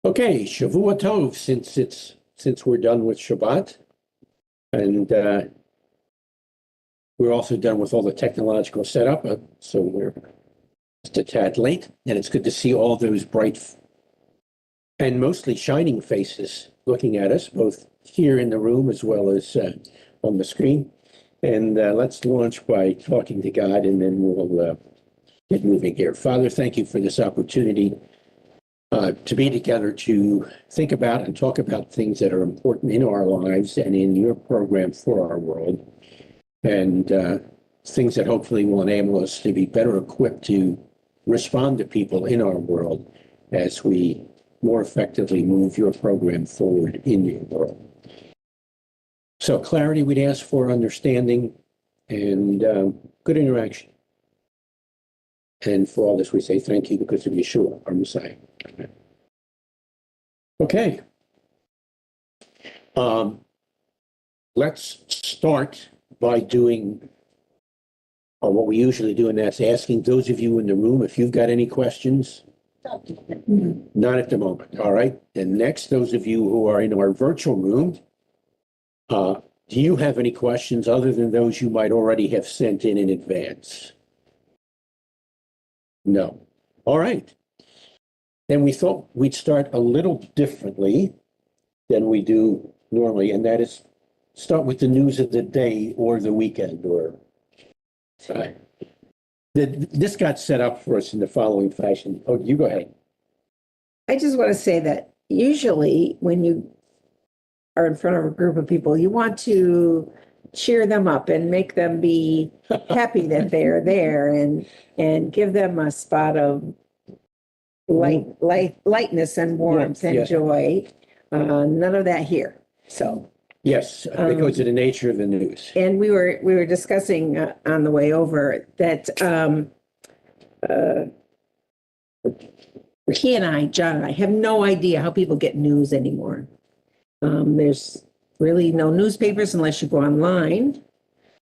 Okay, Shavua Tov, since we're done with Shabbat, and we're also done with all the technological setup, so we're just a tad late, and it's good to see all those bright and mostly shining faces looking at us, both here in the room as well as on the screen. And let's launch by talking to God, and then we'll get moving here. Father, thank you for this opportunity to be together to think about and talk about things that are important in our lives and in your program for our world, and things that hopefully will enable us to be better equipped to respond to people in our world as we more effectively move your program forward in your world. So clarity we'd ask for, understanding, and good interaction. And for all this, we say thank you because of Yeshua, our Messiah. Okay. Let's start by doing what we usually do, and that's asking those of you in the room if you've got any questions. Not at the moment. All right. And next, those of you who are in our virtual room, do you have any questions other than those you might already have sent in advance? No. All right. Then we thought we'd start a little differently than we do normally, and that is start with the news of the day or the weekend. This got set up for us in the following fashion. Oh, you go ahead. I just want to say that usually when you are in front of a group of people, you want to cheer them up and make them be happy that they're there and give them a spot of lightness and warmth and joy. None of that here. So yes, because of the nature of the news. And we were discussing on the way over that John and I have no idea how people get news anymore. There's really no newspapers unless you go online.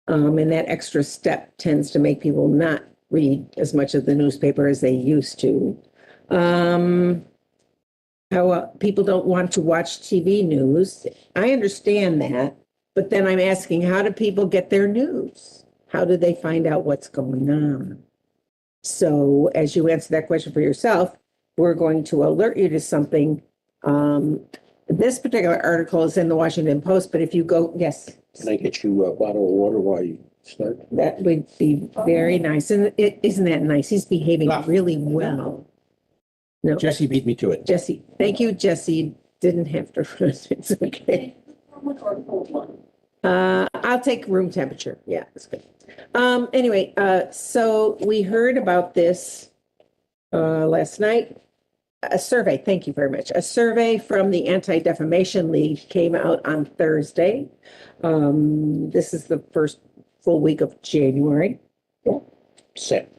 And that extra step tends to make people not read as much of the newspaper as they used to. How people don't want to watch TV news. I understand that, but then I'm asking, how do people get their news? How do they find out what's going on? So as you answer that question for yourself, we're going to alert you to something. This particular article is in the Washington Post, but if you go, yes. Can I get you a bottle of water while you start? That would be very nice. And isn't that nice? He's behaving really well. No, Jesse beat me to it. Jesse, thank you, Jesse. Didn't have to run. It's okay. I'll take room temperature. Yeah, that's good. Anyway, so we heard about this last night. A survey, thank you very much. A survey from the Anti-Defamation League came out on Thursday. This is the first full week of January. Second.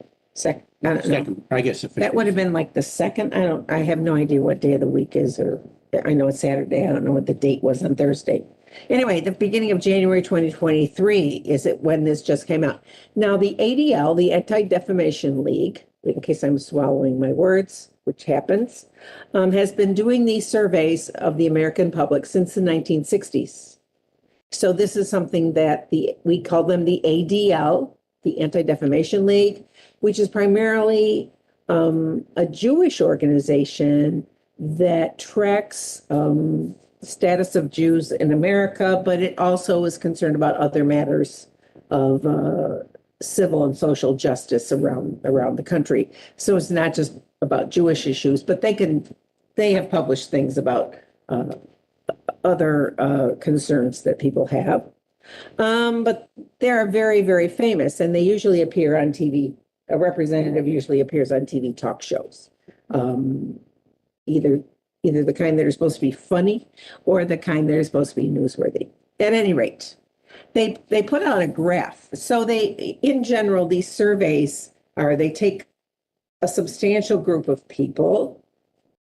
I don't know. I guess that would have been like the second. I have no idea what day of the week is, or I know it's Saturday. I don't know what the date was on Thursday. Anyway, the beginning of January 2023 is it when this just came out. Now, the ADL, the Anti-Defamation League, in case I'm swallowing my words, which happens, has been doing these surveys of the American public since the 1960s. So this is something that we call them the ADL, the Anti-Defamation League, which is primarily a Jewish organization that tracks status of Jews in America, but it also is concerned about other matters of civil and social justice around the country. So it's not just about Jewish issues, but they have published things about other concerns that people have. But they're very, very famous, and they usually appear on TV. A representative usually appears on TV talk shows, either the kind that are supposed to be funny or the kind that are supposed to be newsworthy. At any rate, they put out a graph. So in general, these surveys they take a substantial group of people,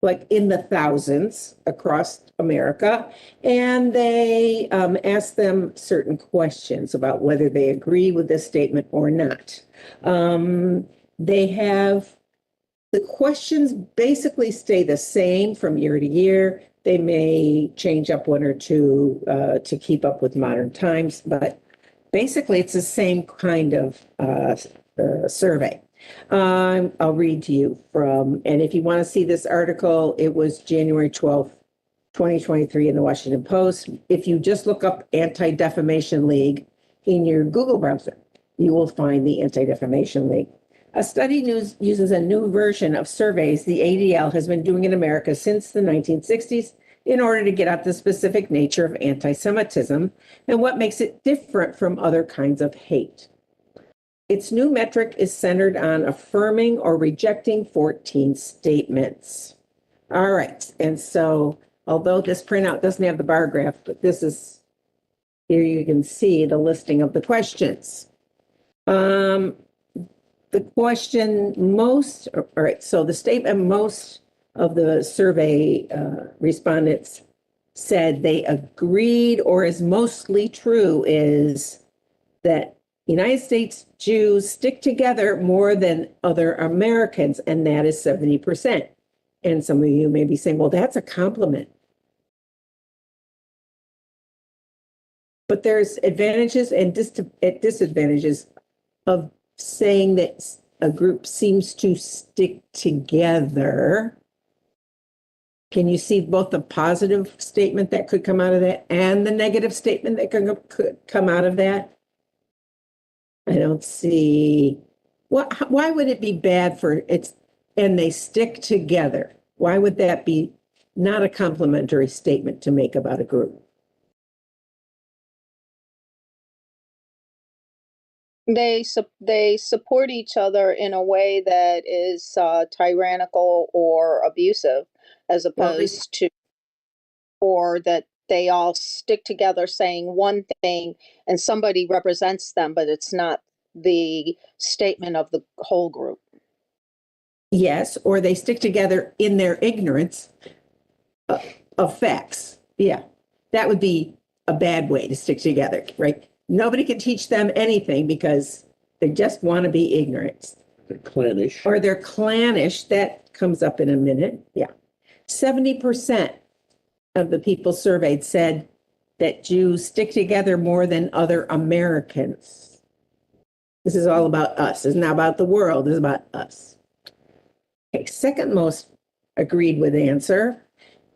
like in the thousands across America, and they ask them certain questions about whether they agree with this statement or not. They have The questions basically stay the same from year to year. They may change up one or two to keep up with modern times, but basically it's the same kind of survey. I'll read to you from, and if you want to see this article, it was January 12th, 2023 in the Washington Post. If you just look up Anti-Defamation League in your Google browser, you will find the Anti-Defamation League. A study uses a new version of surveys the ADL has been doing in America since the 1960s in order to get at the specific nature of anti-Semitism and what makes it different from other kinds of hate. Its new metric is centered on affirming or rejecting 14 statements. All right, and so although this printout doesn't have the bar graph, but this is, here you can see the listing of the questions. The question most, all right, so the statement most of the survey respondents said they agreed or is mostly true is that United States Jews stick together more than other Americans, and that is 70%. And some of you may be saying, well, that's a compliment. But there's advantages and disadvantages of saying that a group seems to stick together. Can you see both the positive statement that could come out of that and the negative statement that could come out of that? I don't see. Why would it be bad for it's, and they stick together? Why would that be not a complimentary statement to make about a group? They support each other in a way that is tyrannical or abusive, as opposed to, or that they all stick together saying one thing and somebody represents them, but it's not the statement of the whole group. Yes, or they stick together in their ignorance of facts. Yeah, that would be a bad way to stick together, right? Nobody can teach them anything because they just want to be ignorant. They're clannish. Or they're clannish. That comes up in a minute. Yeah. 70% of the people surveyed said that Jews stick together more than other Americans. This is all about us. It's not about the world. It's about us. Okay, second most agreed with answer.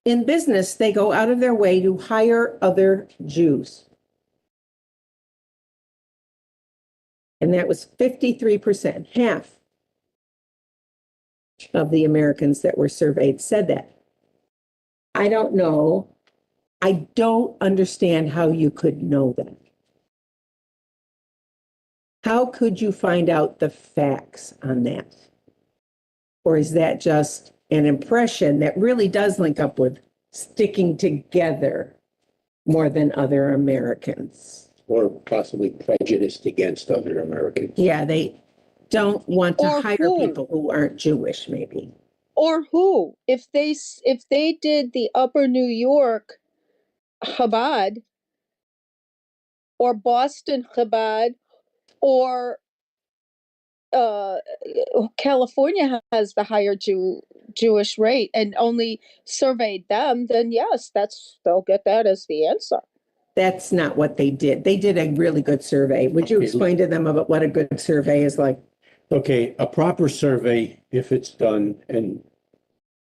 In business, they go out of their way to hire other Jews. And that was 53%, half of the Americans that were surveyed said that. I don't know. I don't understand how you could know that. How could you find out the facts on that? Or is that just an impression that really does link up with sticking together more than other Americans? Or possibly prejudiced against other Americans. Yeah, they don't want to Or hire who? people who aren't Jewish, maybe. Or who? If they did the Upper New York Chabad or Boston Chabad or California has the higher Jewish rate and only surveyed them, then yes, they'll get that as the answer. That's not what they did. They did a really good survey. Would you Okay. explain to them about what a good survey is like? Okay, a proper survey, if it's done, and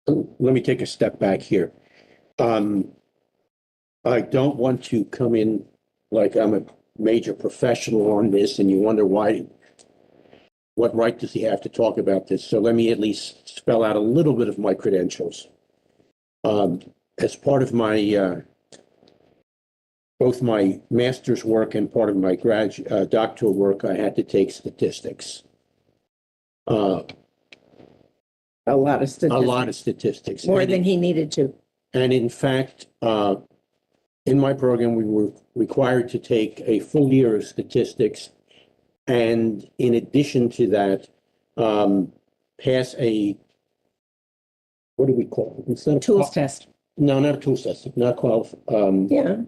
let me take a step back here. I don't want to come in like I'm a major professional on this and you wonder why, what right does he have to talk about this? So let me at least spell out a little bit of my credentials. As part of my both my master's work and part of my doctoral work, I had to take statistics. A lot of statistics. A lot of statistics. More than he needed to. And in fact, in my program, we were required to take a full year of statistics. And in addition to that, pass a, what do we call it? Instead of Tools test. No, not a tools test, not Yeah,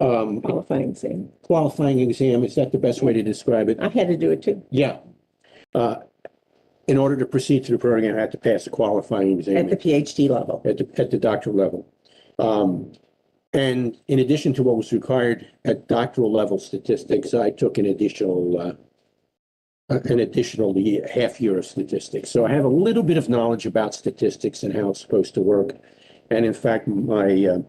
qualifying exam. qualifying exam. Is that the best way to describe it? I had to do it too. Yeah. in order to proceed to the program, I had to pass a qualifying exam At the PhD level. at the doctoral level. And in addition to what was required at doctoral level statistics, I took an additional half year of statistics. So I have a little bit of knowledge about statistics and how it's supposed to work. And in fact, my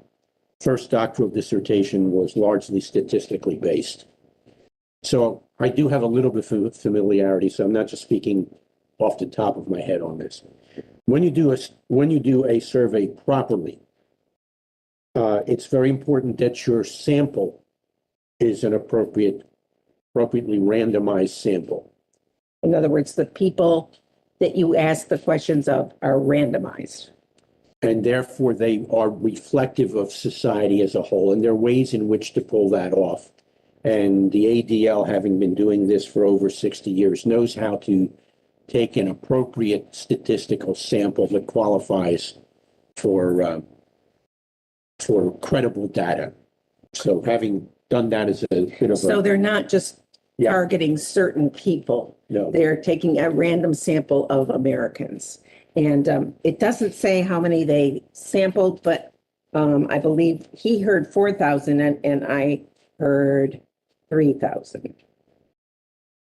first doctoral dissertation was largely statistically based. So I do have a little bit of familiarity, so I'm not just speaking off the top of my head on this. When you do a survey properly, it's very important that your sample is an appropriately randomized sample. In other words, the people that you ask the questions of are randomized. And therefore, they are reflective of society as a whole, and there are ways in which to pull that off. And the ADL, having been doing this for over 60 years, knows how to take an appropriate statistical sample that qualifies for credible data. So having done that as a bit of So a, they're not just Yeah. targeting certain people. no, They're taking a random sample of Americans. And it doesn't say how many they sampled, but I believe he heard 4,000 and I heard 3,000.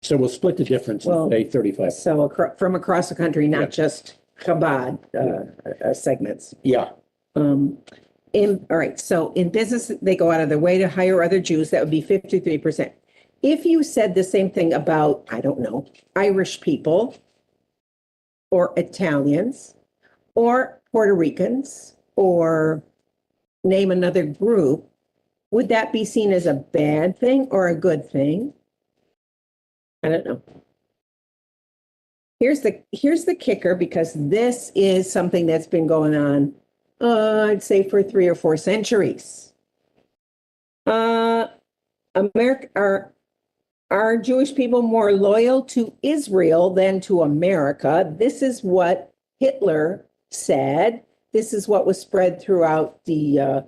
so we'll split the difference Well, and say 35. So from across the country, Yeah. not just Chabad segments. Yeah, All right, so in business, they go out of their way to hire other Jews. That would be 53%. If you said the same thing about, I don't know, Irish people or Italians or Puerto Ricans or name another group, would that be seen as a bad thing or a good thing? I don't know. Here's the kicker, because this is something that's been going on, I'd say for 3 or 4 centuries. Are Jewish people more loyal to Israel than to America? This is what Hitler said. This is what was spread throughout the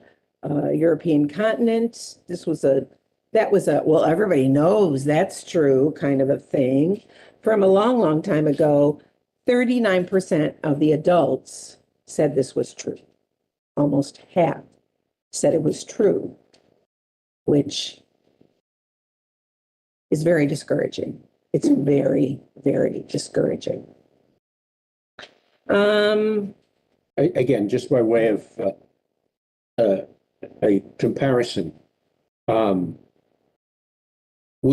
European continent. That was a, well, everybody knows that's true kind of a thing. From a long, long time ago, 39% of the adults said this was true. Almost half said it was true, which is very discouraging. It's very, very discouraging. again, just by way of a comparison, would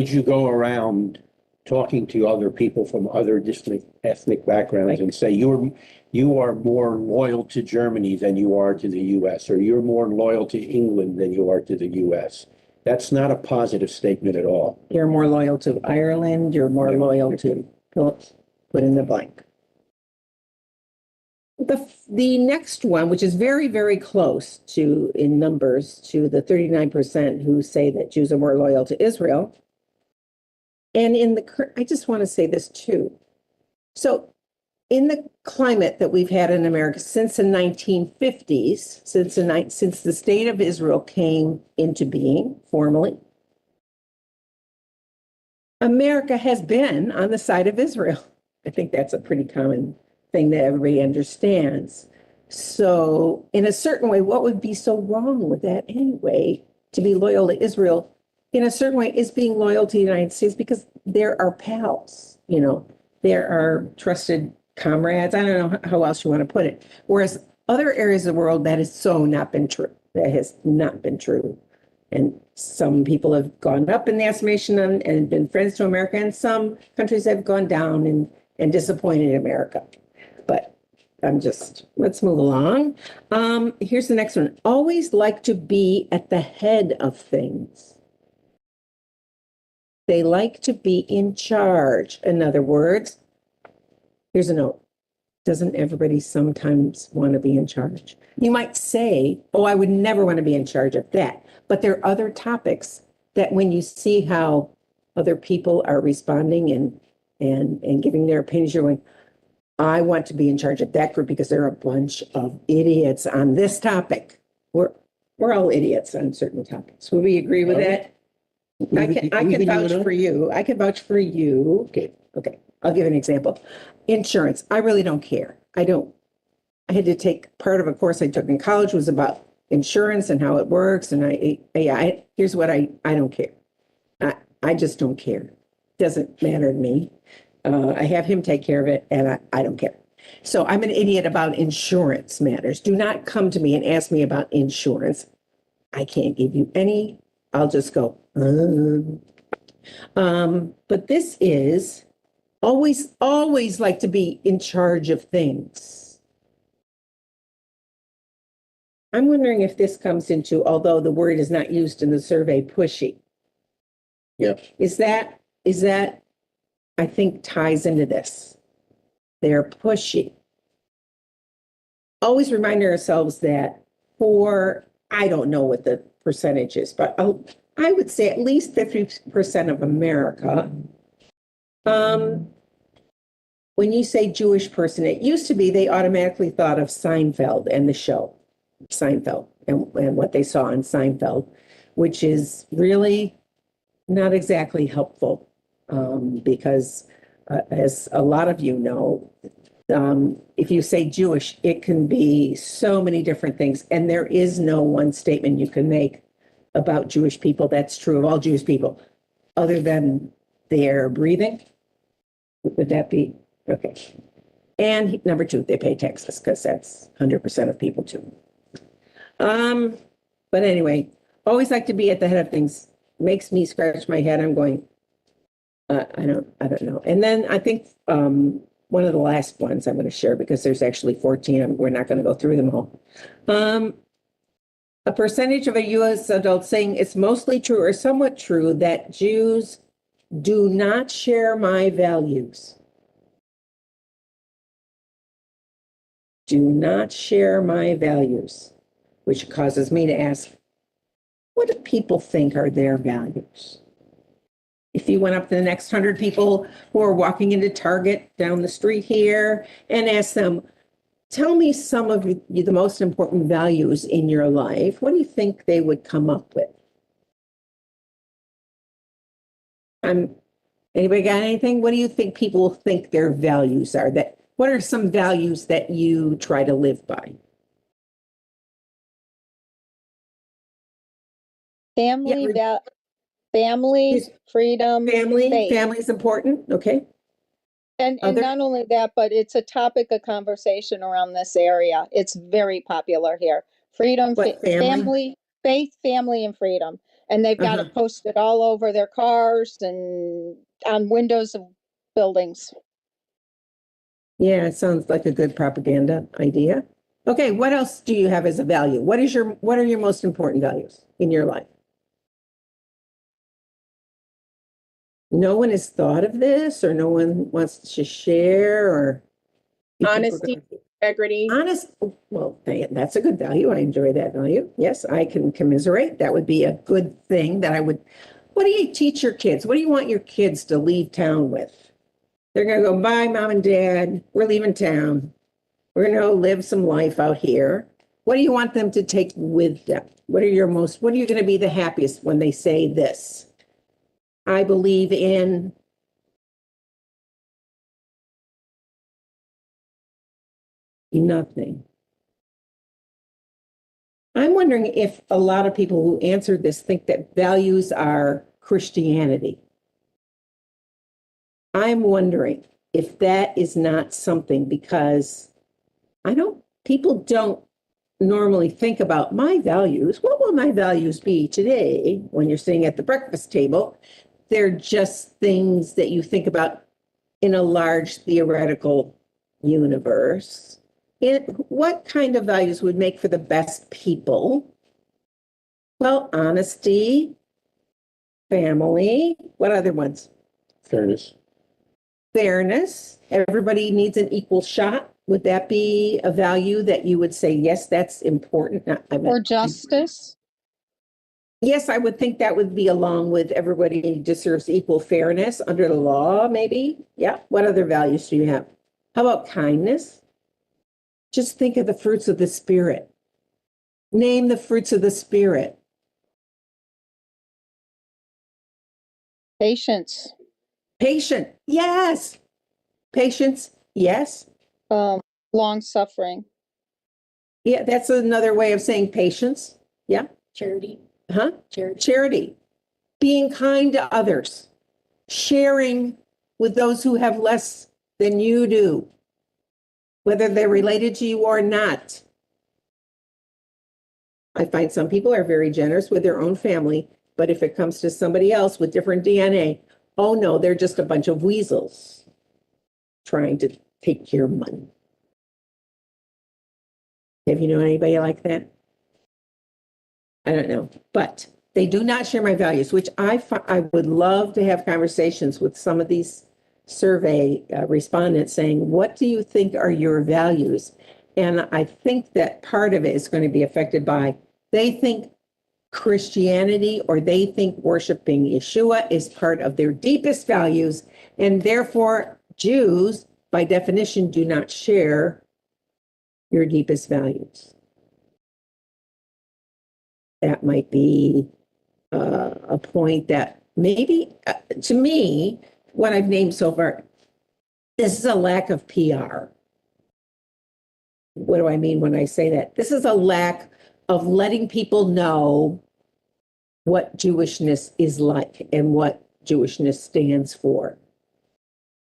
you go around talking to other people from other distinct ethnic backgrounds and say you are more loyal to Germany than you are to the US, or you're more loyal to England than you are to the US? That's not a positive statement at all. You're more loyal to Ireland, you're more loyal to, put in the blank. The next one, which is very, very close to, in numbers, to the 39% who say that Jews are more loyal to Israel. And I just want to say this too. So in the climate that we've had in America since the 1950s, since the state of Israel came into being formally, America has been on the side of Israel. I think that's a pretty common thing that everybody understands. So in a certain way, what would be so wrong with that anyway? To be loyal to Israel, in a certain way, is being loyal to the United States, because they're our pals, they're our trusted comrades. I don't know how else you want to put it. Whereas other areas of the world, that has so not been true. That has not been true. And some people have gone up in the estimation and been friends to America, and some countries have gone down and disappointed America. But let's move along. Here's the next one. Always like to be at the head of things. They like to be in charge. In other words, here's a note. Doesn't everybody sometimes want to be in charge? You might say, oh, I would never want to be in charge of that. But there are other topics that when you see how other people are responding and giving their opinions, you're going, I want to be in charge of that group because they're a bunch of idiots on this topic. We're all idiots on certain topics. Would we agree with that? I can vouch for you. I can vouch for you. Okay. Okay. I'll give an example. Insurance. I really don't care. I had to take part of a course I took in college was about insurance and how it works. And here's what I don't care. I just don't care. Doesn't matter to me. I have him take care of it and I don't care. So I'm an idiot about insurance matters. Do not come to me and ask me about insurance. I can't give you any. I'll just go. But this is always like to be in charge of things. I'm wondering if this comes into, although the word is not used in the survey, pushy. Yeah. Is that, I think ties into this. They're pushy. Always remind ourselves that I don't know what the percentage is, but I would say at least 50% of America. When you say Jewish person, it used to be they automatically thought of Seinfeld and the show Seinfeld and what they saw on Seinfeld, which is really not exactly helpful because as a lot of you know, if you say Jewish, it can be so many different things. And there is no one statement you can make about Jewish people that's true of all Jewish people, other than their breathing. Would that be okay? And number two, they pay taxes because that's 100% of people too. But anyway, always like to be at the head of things. Makes me scratch my head. I'm going, I don't know. And then I think one of the last ones I'm going to share because there's actually 14. We're not going to go through them all. A percentage of a U.S. adult saying it's mostly true or somewhat true that Jews do not share my values. Do not share my values, which causes me to ask, what do people think are their values? If you went up to the next 100 people who are walking into Target down the street here and asked them, tell me some of the most important values in your life, what do you think they would come up with? Anybody got anything? What do you think people think their values are? What are some values that you try to live by? Family, Yeah, family, freedom, faith. family is important. Okay. And Other, not only that, but it's a topic of conversation around this area. It's very popular here. Freedom, what family? family, faith, family, and freedom. And they've got it posted all over their cars and on windows of buildings. Yeah, it sounds like a good propaganda idea. Okay, what else do you have as a value? What are your most important values in your life? No one has thought of this, or no one wants to share, or Honesty, integrity. honest. Well, that's a good value. I enjoy that value. Yes, I can commiserate. That would be a good thing that I would. What do you teach your kids? What do you want your kids to leave town with? They're going to go, bye, mom and dad. We're leaving town. We're going to live some life out here. What do you want them to take with them? What are you going to be the happiest when they say this? I believe in nothing. I'm wondering if a lot of people who answered this think that values are Christianity. I'm wondering if that is not something because people don't normally think about my values. What will my values be today when you're sitting at the breakfast table? They're just things that you think about in a large theoretical universe. What kind of values would make for the best people? Well, honesty, family, what other ones? Fairness. Fairness. Everybody needs an equal shot. Would that be a value that you would say, yes, that's important? Or justice. Yes, I would think that would be along with everybody deserves equal fairness under the law, maybe. Yeah. What other values do you have? How about kindness? Just think of the fruits of the Spirit. Name the fruits of the Spirit. Patience. Patient. Yes. Patience, yes. Long suffering. Yeah, that's another way of saying patience. Yeah. Charity. Huh? Charity. Charity. Being kind to others. Sharing with those who have less than you do, whether they're related to you or not. I find some people are very generous with their own family, but if it comes to somebody else with different DNA, oh no, they're just a bunch of weasels trying to take your money. Have you known anybody like that? I don't know, but they do not share my values, which I would love to have conversations with some of these survey respondents saying, what do you think are your values? And I think that part of it is going to be affected by, they think Christianity or they think worshiping Yeshua is part of their deepest values. And therefore, Jews, by definition, do not share your deepest values. That might be a point that maybe, to me, what I've named so far, this is a lack of PR. What do I mean when I say that? This is a lack of letting people know what Jewishness is like and what Jewishness stands for.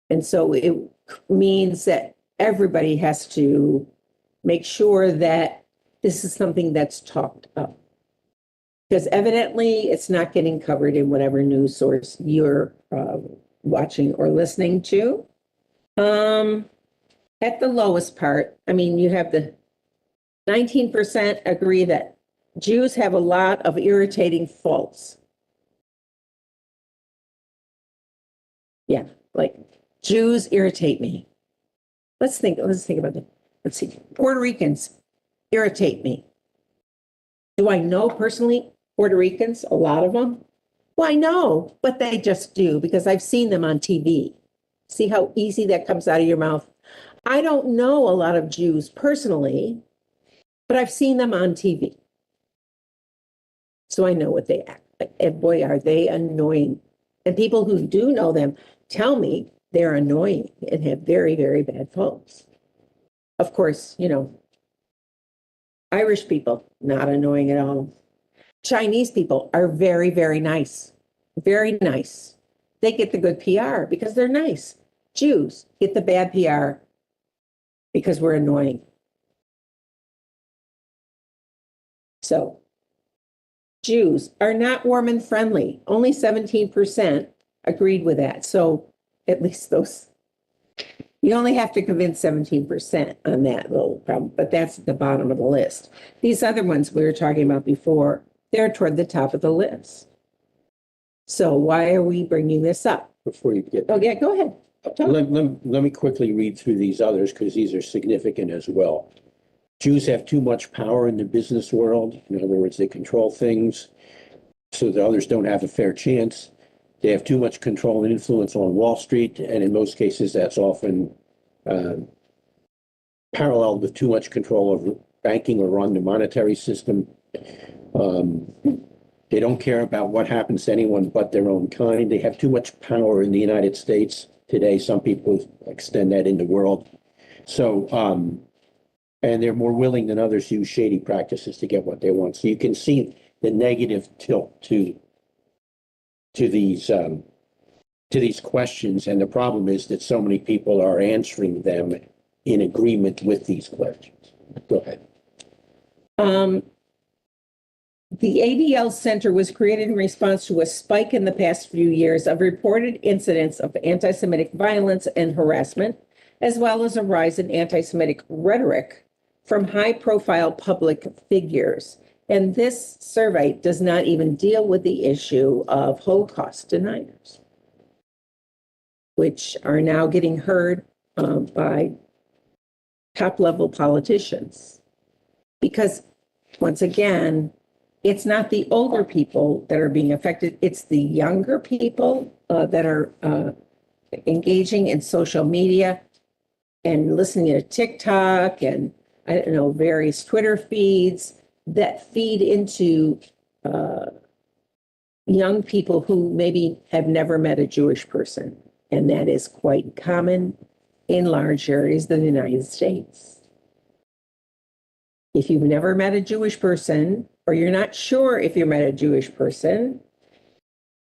And so it means that everybody has to make sure that this is something that's talked up. Because evidently it's not getting covered in whatever news source you're watching or listening to. At the lowest part, I mean, you have the 19% agree that Jews have a lot of irritating faults. Yeah, like Jews irritate me. Let's think about that. Let's see. Puerto Ricans irritate me. Do I know personally Puerto Ricans, a lot of them? Well, I know, but they just do because I've seen them on TV. See how easy that comes out of your mouth? I don't know a lot of Jews personally, but I've seen them on TV. So I know what they act like. And boy, are they annoying. And people who do know them tell me they're annoying and have very, very bad faults. Of course, you know, Irish people, not annoying at all. Chinese people are very, very nice. Very nice. They get the good PR because they're nice. Jews get the bad PR because we're annoying. So Jews are not warm and friendly. Only 17% agreed with that. So at least those, you only have to convince 17% on that little problem, but that's at the bottom of the list. These other ones we were talking about before, they're toward the top of the list. So why are we bringing this up? Before you get, Oh, yeah, go ahead. let me quickly read through these others because these are significant as well. Jews have too much power in the business world. In other words, they control things so the others don't have a fair chance. They have too much control and influence on Wall Street, and in most cases, that's often paralleled with too much control over banking or on the monetary system. They don't care about what happens to anyone but their own kind. They have too much power in the United States today. Some people extend that in the world. So, and they're more willing than others to use shady practices to get what they want. So you can see the negative tilt to these questions. And the problem is that so many people are answering them in agreement with these questions. Go ahead. The ADL Center was created in response to a spike in the past few years of reported incidents of anti-Semitic violence and harassment, as well as a rise in anti-Semitic rhetoric from high-profile public figures. And this survey does not even deal with the issue of Holocaust deniers, which are now getting heard by top-level politicians. Because, once again, it's not the older people that are being affected, it's the younger people that are engaging in social media and listening to TikTok and, I don't know, various Twitter feeds that feed into young people who maybe have never met a Jewish person. And that is quite common in large areas of the United States. If you've never met a Jewish person, or you're not sure if you met a Jewish person,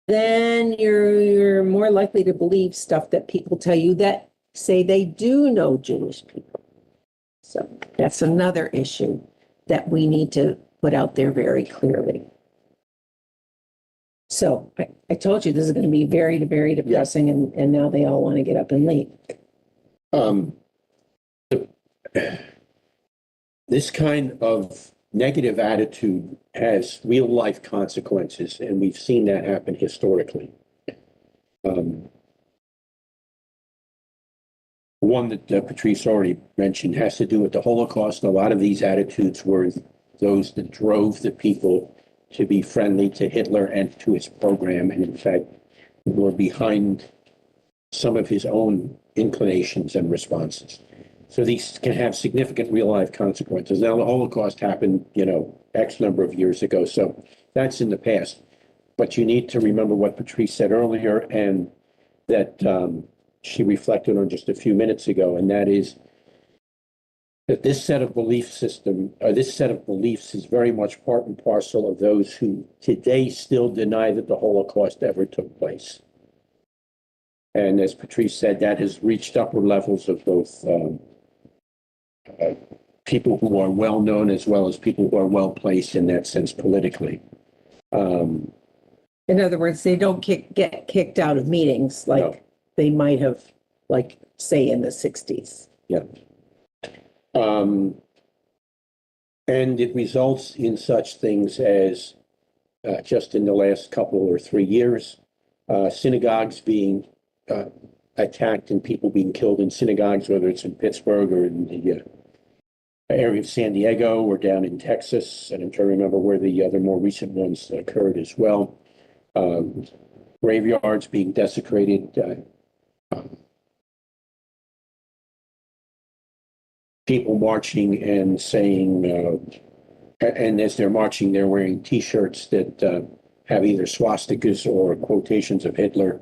then you're more likely to believe stuff that people tell you that say they do know Jewish people. So that's another issue that we need to put out there very clearly. So I told you this is going to be very, very depressing, and now they all want to get up and leave. This kind of negative attitude has real life consequences, and we've seen that happen historically. One that Patrice already mentioned has to do with the Holocaust. A lot of these attitudes were those that drove the people to be friendly to Hitler and to his program, and in fact were behind some of his own inclinations and responses. So these can have significant real life consequences. Now, the Holocaust happened, X number of years ago, so that's in the past. But you need to remember what Patrice said earlier, and that she reflected on just a few minutes ago, and that is that this set of beliefs is very much part and parcel of those who today still deny that the Holocaust ever took place. And as Patrice said, that has reached upper levels of both people who are well known as well as people who are well placed in that sense politically. In other words, they don't get kicked out of meetings like they might have, like, say, in the 60s. Yeah. And it results in such things as just in the last couple or 3 years, synagogues being attacked and people being killed in synagogues, whether it's in Pittsburgh or in the area of San Diego or down in Texas. And I'm trying to remember where the other more recent ones occurred as well. Graveyards being desecrated. People marching and saying, and as they're marching, they're wearing T-shirts that have either swastikas or quotations of Hitler.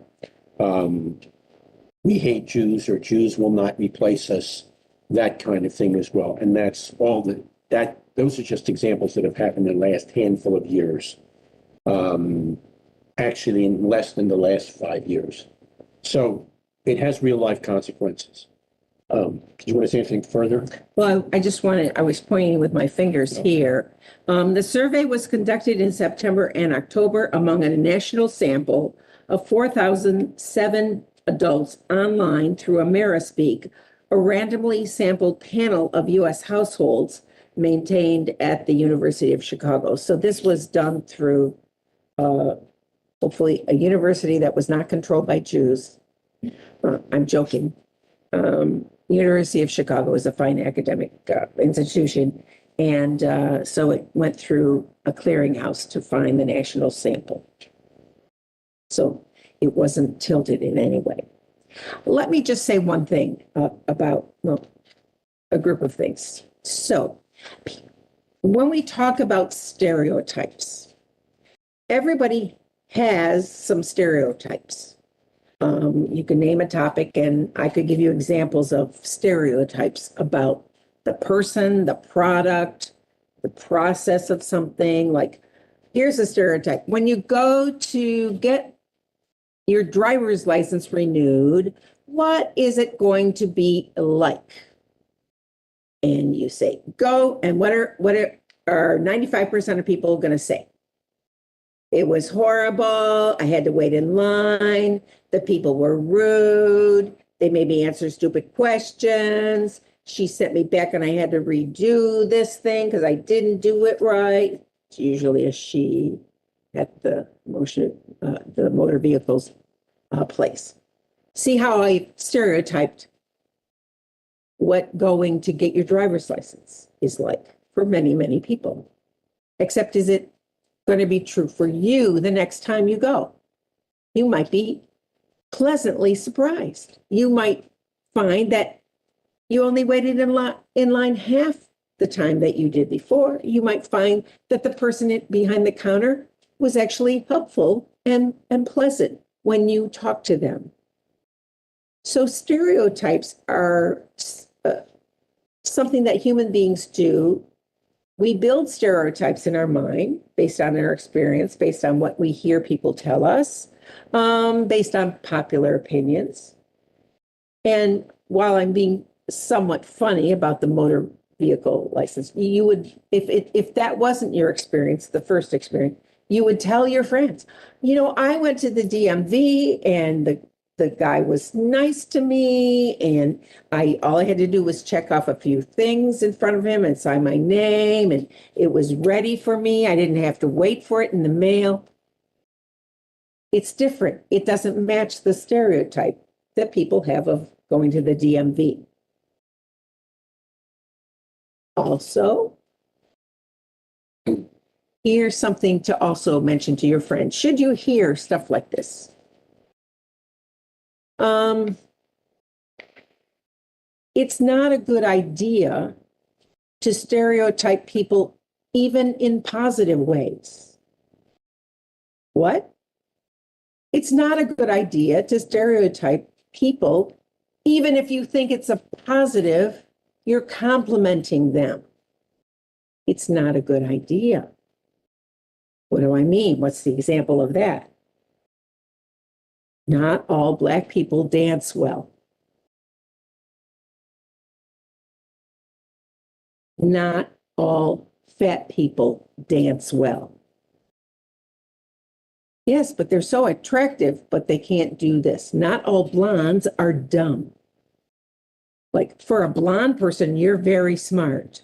We hate Jews, or Jews will not replace us, that kind of thing as well. And that's all those are just examples that have happened in the last handful of years. Actually, in less than the last 5 years. So it has real life consequences. Do you want to say anything further? Well, I was pointing with my fingers here. The survey was conducted in September and October among a national sample of 4,007 adults online through Amerispeak, a randomly sampled panel of U.S. households maintained at the University of Chicago. So this was done through hopefully a university that was not controlled by Jews. I'm joking. University of Chicago is a fine academic institution, and so it went through a clearinghouse to find the national sample. So it wasn't tilted in any way. Let me just say one thing about a group of things. So when we talk about stereotypes, everybody has some stereotypes. You can name a topic, and I could give you examples of stereotypes about the person, the product, the process of something. Like, here's a stereotype. When you go to get your driver's license renewed, what is it going to be like? And you say, go, and what are 95% of people going to say? It was horrible. I had to wait in line. The people were rude. They made me answer stupid questions. She sent me back and I had to redo this thing because I didn't do it right. It's usually a she at the motor vehicles place. See how I stereotyped what going to get your driver's license is like for many, many people. Except, is it going to be true for you the next time you go? You might be pleasantly surprised. You might find that you only waited in line half the time that you did before. You might find that the person behind the counter was actually helpful and pleasant when you talk to them. So stereotypes are something that human beings do. We build stereotypes in our mind based on our experience, based on what we hear people tell us, based on popular opinions. And while I'm being somewhat funny about the motor vehicle license, you would, if that wasn't your experience, the first experience, you would tell your friends, I went to the DMV and the guy was nice to me, and all I had to do was check off a few things in front of him and sign my name, and it was ready for me. I didn't have to wait for it in the mail. It's different. It doesn't match the stereotype that people have of going to the DMV. Also, here's something to also mention to your friends. Should you hear stuff like this? It's not a good idea to stereotype people even in positive ways. What? It's not a good idea to stereotype people, even if you think it's a positive, you're complimenting them. It's not a good idea. What do I mean? What's the example of that? Not all Black people dance well. Not all fat people dance well. Yes, but they're so attractive, but they can't do this. Not all blondes are dumb. Like, for a blonde person, you're very smart.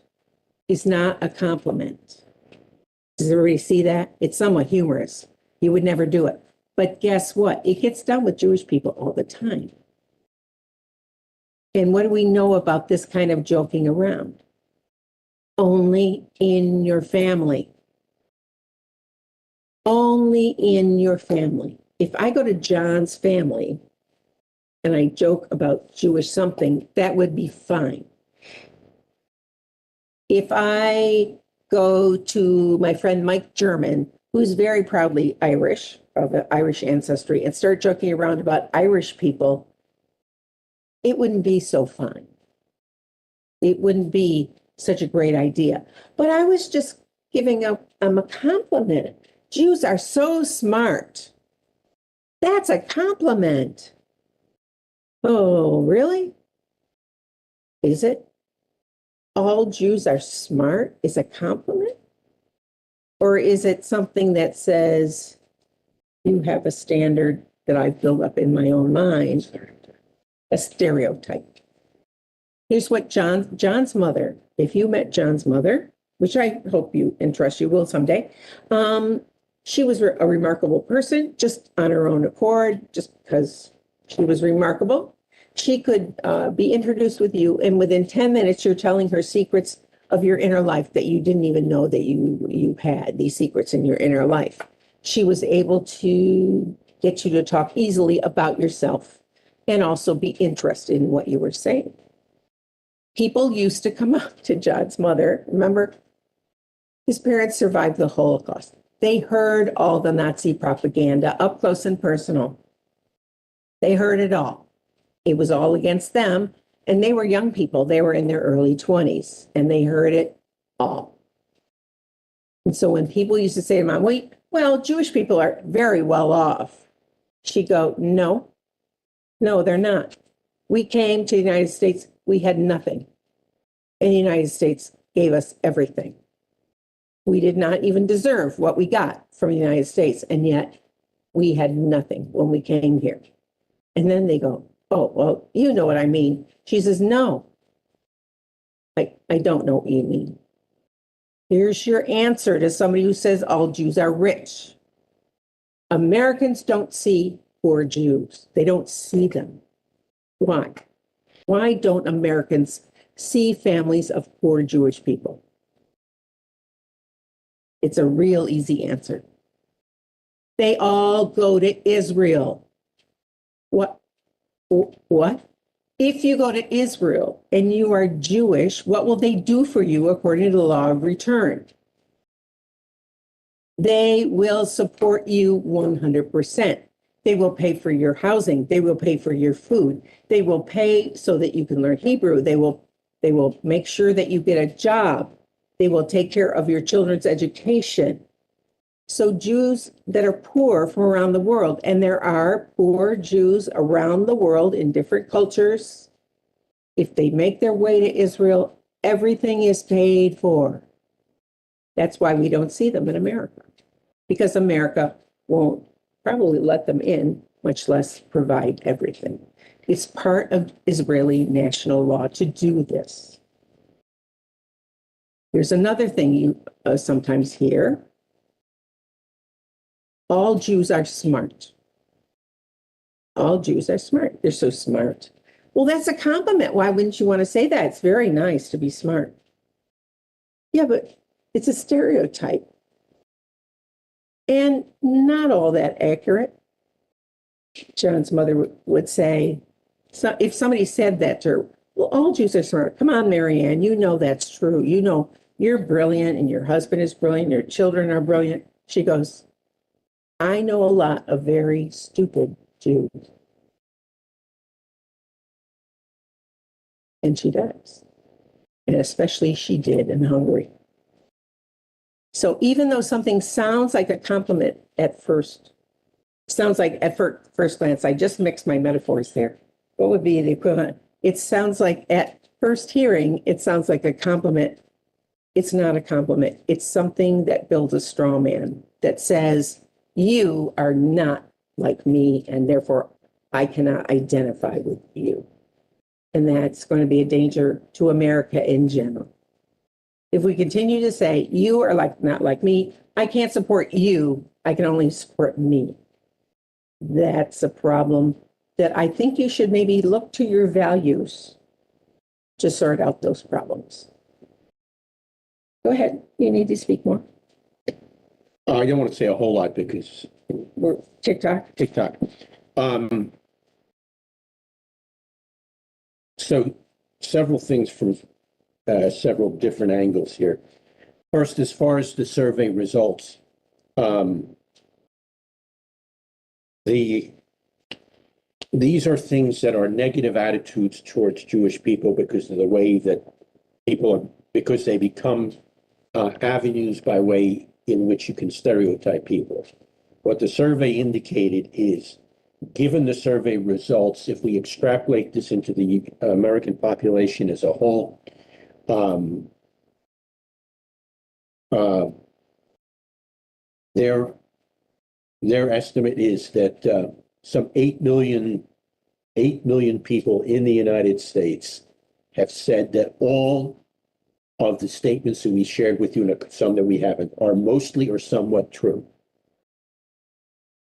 Is not a compliment. Does everybody see that? It's somewhat humorous. You would never do it. But guess what? It gets done with Jewish people all the time. And what do we know about this kind of joking around? Only in your family. Only in your family. If I go to John's family and I joke about Jewish something, that would be fine. If I go to my friend Mike German, who's very proudly Irish, of Irish ancestry, and start joking around about Irish people, it wouldn't be so fun. It wouldn't be such a great idea. But I was just giving them a compliment. Jews are so smart. That's a compliment. Oh, really? Is it? All Jews are smart is a compliment? Or is it something that says you have a standard that I've built up in my own mind, a stereotype? Here's what John's mother, if you met John's mother, which I hope you and trust you will someday, she was a remarkable person, just on her own accord, just because she was remarkable. She could be introduced with you, and within 10 minutes, you're telling her secrets of your inner life that you didn't even know that you had these secrets in your inner life. She was able to get you to talk easily about yourself and also be interested in what you were saying. People used to come up to John's mother. Remember, his parents survived the Holocaust. They heard all the Nazi propaganda up close and personal. They heard it all. It was all against them. And they were young people. They were in their early 20s, and they heard it all. And so when people used to say to Mom, well, Jewish people are very well off, she'd go, no, they're not. We came to the United States, we had nothing. And the United States gave us everything. We did not even deserve what we got from the United States, and yet we had nothing when we came here. And then they go, oh, well, you know what I mean. She says, no, I don't know what you mean. Here's your answer to somebody who says all Jews are rich. Americans don't see poor Jews. They don't see them. Why? Why don't Americans see families of poor Jewish people? It's a real easy answer. They all go to Israel. What? If you go to Israel and you are Jewish, what will they do for you according to the law of return? They will support you 100%. They will pay for your housing. They will pay for your food. They will pay so that you can learn Hebrew. They will make sure that you get a job. They will take care of your children's education. So Jews that are poor from around the world, and there are poor Jews around the world in different cultures, if they make their way to Israel, everything is paid for. That's why we don't see them in America, because America won't probably let them in, much less provide everything. It's part of Israeli national law to do this. Here's another thing you sometimes hear. All Jews are smart. All Jews are smart. They're so smart. Well, that's a compliment. Why wouldn't you want to say that? It's very nice to be smart. Yeah, but it's a stereotype. And not all that accurate. John's mother would say, so if somebody said that to her, well, all Jews are smart. Come on, Marianne, you know that's true. You know you're brilliant and your husband is brilliant, your children are brilliant. She goes, I know a lot of very stupid Jews. And she does. And especially she did in Hungary. So even though something sounds like a compliment at first, sounds like at first glance, I just mixed my metaphors there. What would be the equivalent? It sounds like at first hearing, it sounds like a compliment. It's not a compliment. It's something that builds a straw man that says, you are not like me, and therefore I cannot identify with you. And that's going to be a danger to America in general. If we continue to say, you are not like me, I can't support you, I can only support me. That's a problem that I think you should maybe look to your values to sort out those problems. Go ahead, you need to speak more. I don't want to say a whole lot because We're TikTok. TikTok. So several things from several different angles here. First, as far as the survey results, these are things that are negative attitudes towards Jewish people because of the way that because they become avenues by way in which you can stereotype people. What the survey indicated is, given the survey results, if we extrapolate this into the American population as a whole, their estimate is that some 8 million people in the United States have said that all of the statements that we shared with you, and some that we haven't, are mostly or somewhat true.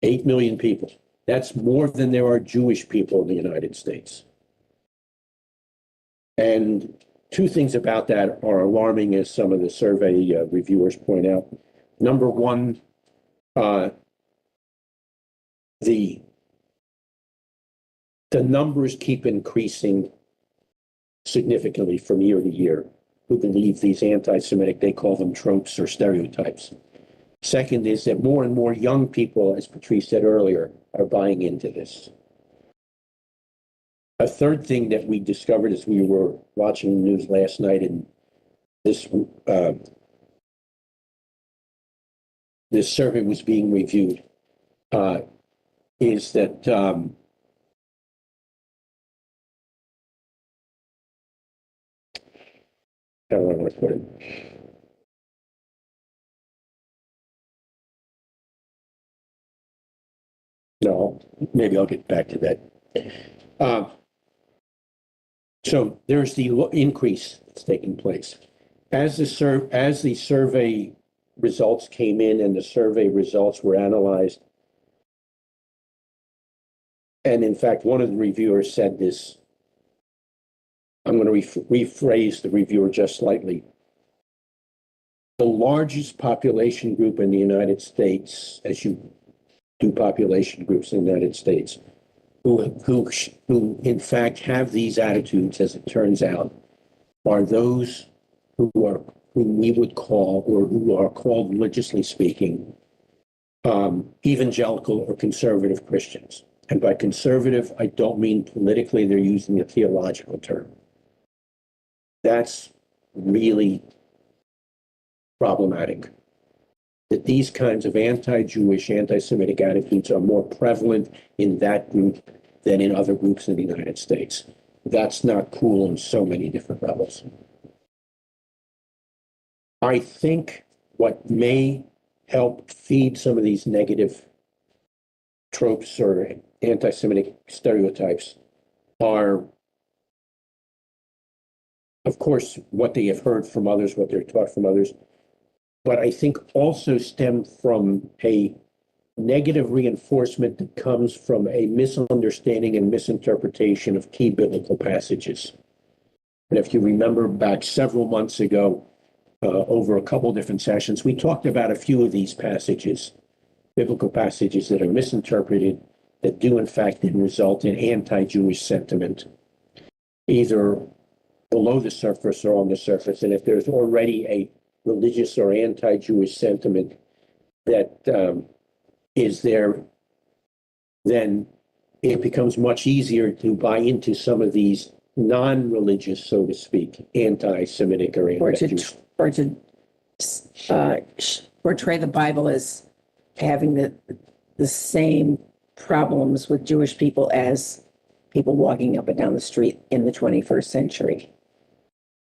8 million people. That's more than there are Jewish people in the United States. And two things about that are alarming, as some of the survey reviewers point out. Number one, the numbers keep increasing significantly from year to year who believe these anti-Semitic, they call them tropes or stereotypes. Second is that more and more young people, as Patrice said earlier, are buying into this. A third thing that we discovered as we were watching the news last night, and this survey was being reviewed, is that how do I want to put it? No, maybe I'll get back to that. So there's the increase that's taking place. As the survey results came in and the survey results were analyzed, and in fact, one of the reviewers said this, I'm going to rephrase the reviewer just slightly. The largest population group in the United States, as you do population groups in the United States, who in fact have these attitudes, as it turns out, are those whom we would call, or who are called, religiously speaking, evangelical or conservative Christians. And by conservative, I don't mean politically, they're using a theological term. That's really problematic. That these kinds of anti-Jewish, anti-Semitic attitudes are more prevalent in that group than in other groups in the United States. That's not cool on so many different levels. I think what may help feed some of these negative tropes or anti-Semitic stereotypes are, of course, what they have heard from others, what they're taught from others, but I think also stem from a negative reinforcement that comes from a misunderstanding and misinterpretation of key biblical passages. And if you remember back several months ago, over a couple different sessions, we talked about a few of these passages, biblical passages that are misinterpreted, that do in fact then result in anti-Jewish sentiment, either below the surface or on the surface. And if there's already a religious or anti-Jewish sentiment that is there, then it becomes much easier to buy into some of these non-religious, so to speak, anti-Semitic or anti-Jewish. Or to portray the Bible as having the same problems with Jewish people as people walking up and down the street in the 21st century.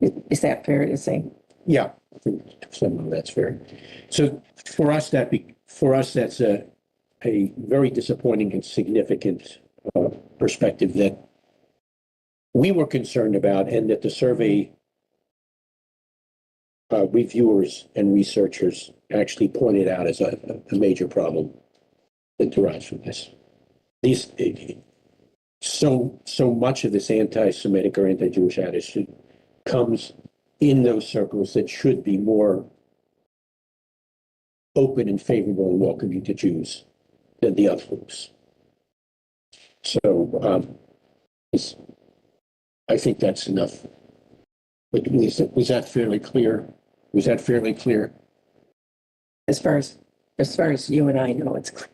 Is that fair to say? Yeah, I think some of that's fair. So for us, that's a very disappointing and significant perspective that we were concerned about, and that the survey reviewers and researchers actually pointed out as a major problem that derives from this. So much of this anti-Semitic or anti-Jewish attitude comes in those circles that should be more open and favorable and welcoming to Jews than the other groups. So I think that's enough. But was that fairly clear? Was that fairly clear? As far as you and I know, it's clear.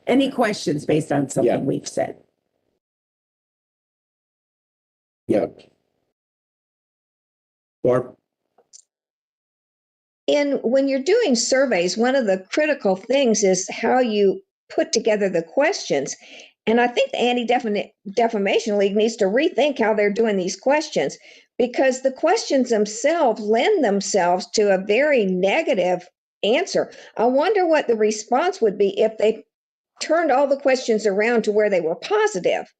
Any questions based on something we've said? Yeah. Barb? And when you're doing surveys, one of the critical things is how you put together the questions. And I think the Anti-Defamation League needs to rethink how they're doing these questions, because the questions themselves lend themselves to a very negative answer. I wonder what the response would be if they turned all the questions around to where they were positive.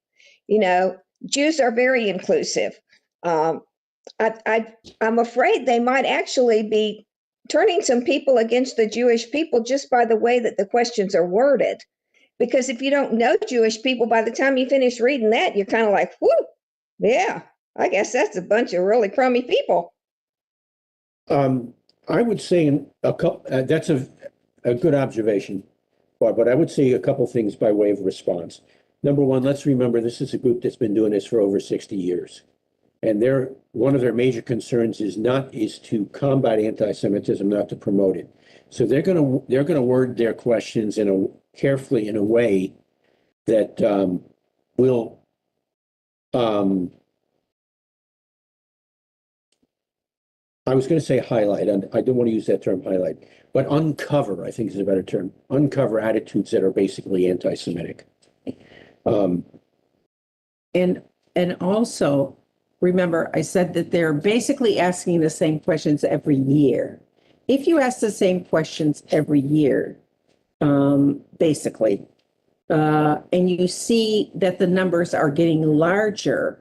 You know, Jews are very inclusive. I'm afraid they might actually be turning some people against the Jewish people just by the way that the questions are worded. Because if you don't know Jewish people, by the time you finish reading that, you're kind of like, whoo, yeah, I guess that's a bunch of really crummy people. I would say a couple, that's a good observation, Barb, but I would say a couple things by way of response. Number one, let's remember this is a group that's been doing this for over 60 years. And one of their major concerns is to combat anti-Semitism, not to promote it. So they're gonna word their questions carefully in a way that will I was going to say highlight, and I don't want to use that term highlight, but uncover, I think is a better term. Uncover attitudes that are basically anti-Semitic. And also, remember, I said that they're basically asking the same questions every year. If you ask the same questions every year, basically, and you see that the numbers are getting larger,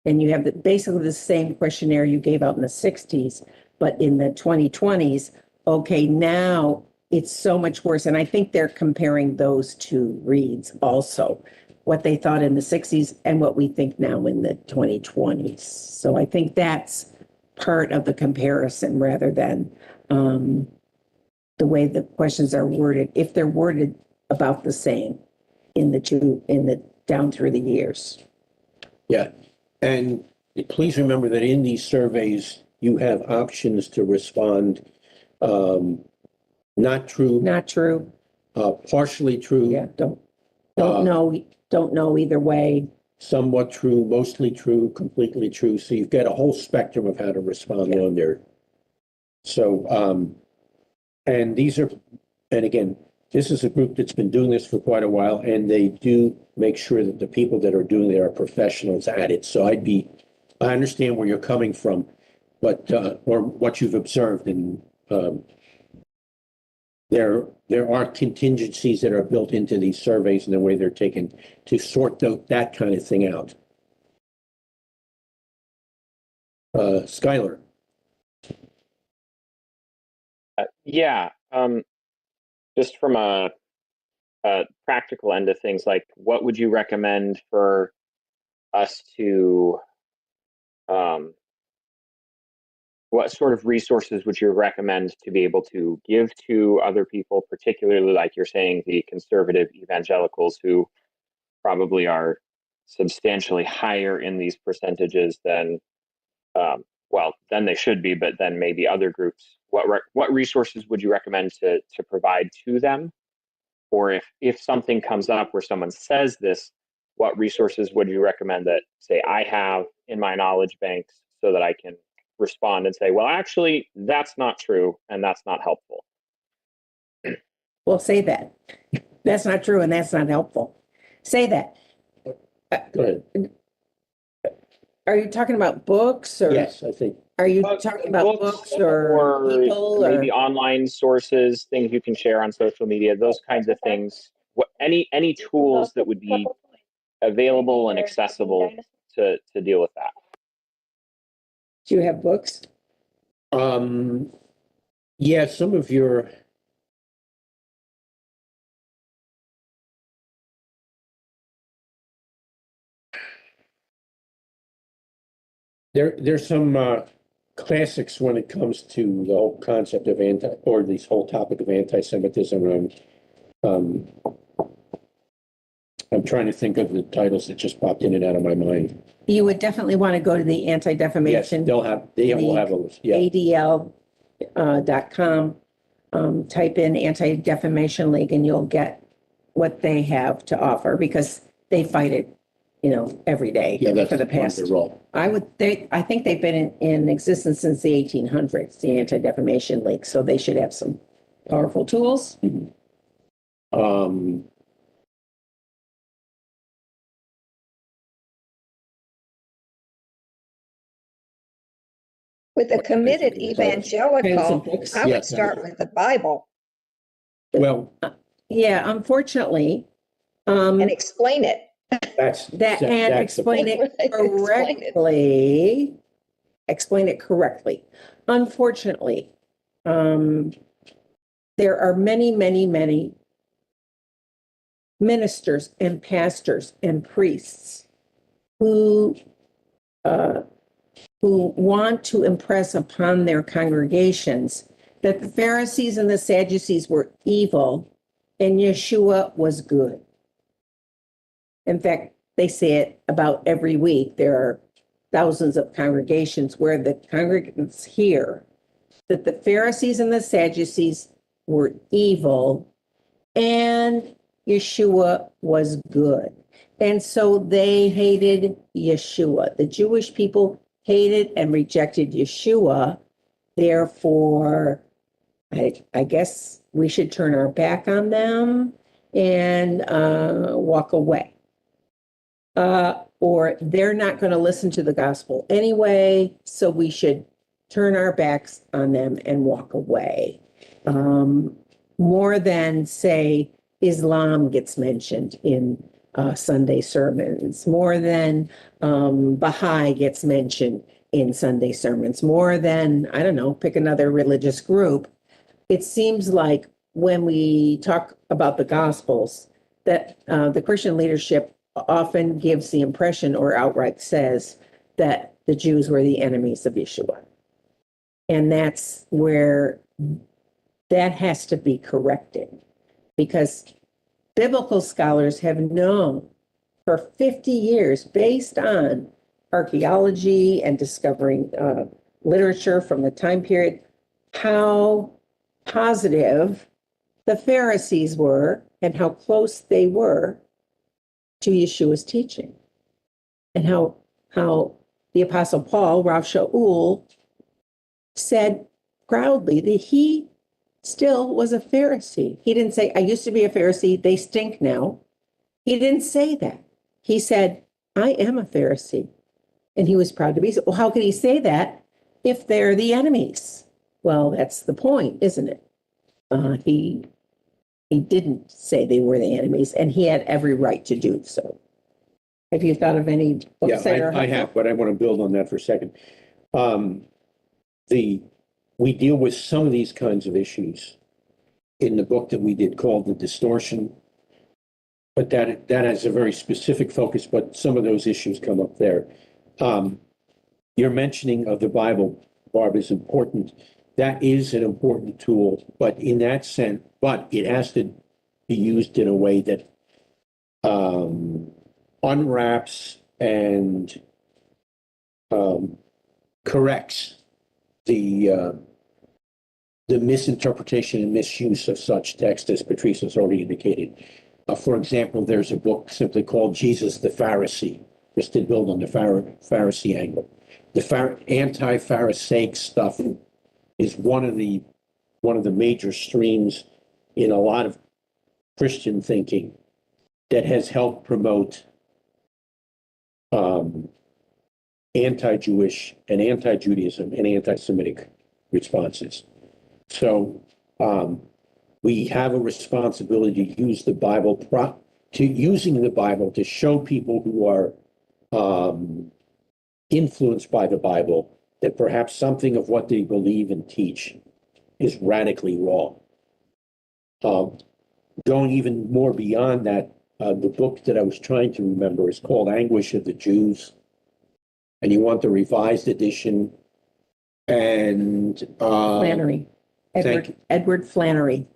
and you have basically the same questionnaire you gave out in the 60s, but in the 2020s, okay, now it's so much worse. And I think they're comparing those two reads also, what they thought in the 60s and what we think now in the 2020s. So I think that's part of the comparison rather than the way the questions are worded, if they're worded about the same in the down through the years. Yeah. And please remember that in these surveys, you have options to respond not true, not true. partially true, Yeah, Uh, don't know either way. somewhat true, mostly true, completely true. So you've got a whole spectrum of how to respond Yeah. on there. So, and these are, and again, this is a group that's been doing this for quite a while, and they do make sure that the people that are doing it are professionals at it. So I understand where you're coming from, but, or what you've observed, and, there are contingencies that are built into these surveys and the way they're taken to sort that kind of thing out. Skylar. Yeah, just from a practical end of things, like what would you recommend for us to, what sort of resources would you recommend to be able to give to other people, particularly like you're saying, the conservative evangelicals who probably are substantially higher in these percentages than, well, than they should be, but then maybe other groups. What resources would you recommend to provide to them? Or if something comes up where someone says this, what resources would you recommend that, say, I have in my knowledge banks so that I can respond and say, well, actually, that's not true and that's not helpful? Well, say that. That's not true and that's not helpful. Say that. Go ahead. Are you talking about books or Yes, I think. are you talking about books or people or? maybe online sources, things you can share on social media, those kinds of things. What any tools that would be available and accessible to deal with that? Do you have books? Yeah, some of your there's some classics when it comes to the whole concept of or this whole topic of anti-Semitism. Um, I'm trying to think of the titles that just popped in and out of my mind. You would definitely want to go to the Yes, anti-defamation. they will have a list. Yeah, ADL.com. Type in Anti-Defamation League and you'll get what they have to offer because they fight it, every day yeah, that's for the part of past. their role. I think they've been in existence since the 1800s, the Anti-Defamation League. So they should have some powerful tools. Um, With a committed Kinds of evangelical, books. I Yeah. would start with the Bible well, Yeah, unfortunately, and explain it. that's and that's explain it Explain it. correctly. Explain it correctly. Unfortunately, there are many, many, many ministers and pastors and priests who want to impress upon their congregations that the Pharisees and the Sadducees were evil and Yeshua was good. In fact, they say it about every week. There are thousands of congregations where the congregants hear that the Pharisees and the Sadducees were evil and Yeshua was good. And so they hated Yeshua. The Jewish people hated and rejected Yeshua. Therefore, I guess we should turn our back on them and walk away. Or they're not going to listen to the gospel anyway, so we should turn our backs on them and walk away. More than, say, Islam gets mentioned in Sunday sermons, more than Baha'i gets mentioned in Sunday sermons, more than, I don't know, pick another religious group. It seems like when we talk about the Gospels, that the Christian leadership often gives the impression or outright says that the Jews were the enemies of Yeshua. And that's where that has to be corrected because biblical scholars have known for 50 years, based on archaeology and discovering literature from the time period, how positive the Pharisees were and how close they were to Yeshua's teaching. And how the Apostle Paul, Rav Shaul, said proudly that he still was a Pharisee. He didn't say, I used to be a Pharisee, they stink now. He didn't say that. He said, I am a Pharisee. And he was proud to be. Well, how can he say that if they're the enemies? Well, that's the point, isn't it? He didn't say they were the enemies, and he had every right to do so. Have you thought of any books that are I have, but I want to build on that for a second. We deal with some of these kinds of issues in the book that we did called The Distortion, but that has a very specific focus, but some of those issues come up there. Your mentioning of the Bible, Barb, is important. That is an important tool, but in that sense, but it has to be used in a way that unwraps and corrects the misinterpretation and misuse of such text, as Patrice has already indicated. For example, there's a book simply called Jesus the Pharisee, just to build on the Pharisee angle. The anti-Pharisaic stuff is one of the major streams in a lot of Christian thinking that has helped promote anti-Jewish and anti-Judaism and anti-Semitic responses. So we have a responsibility to use the Bible, using the Bible to show people who are influenced by the Bible that perhaps something of what they believe and teach is radically wrong. Going even more beyond that, the book that I was trying to remember is called Anguish of the Jews, and you want the revised edition. And Flannery. Edward Flannery.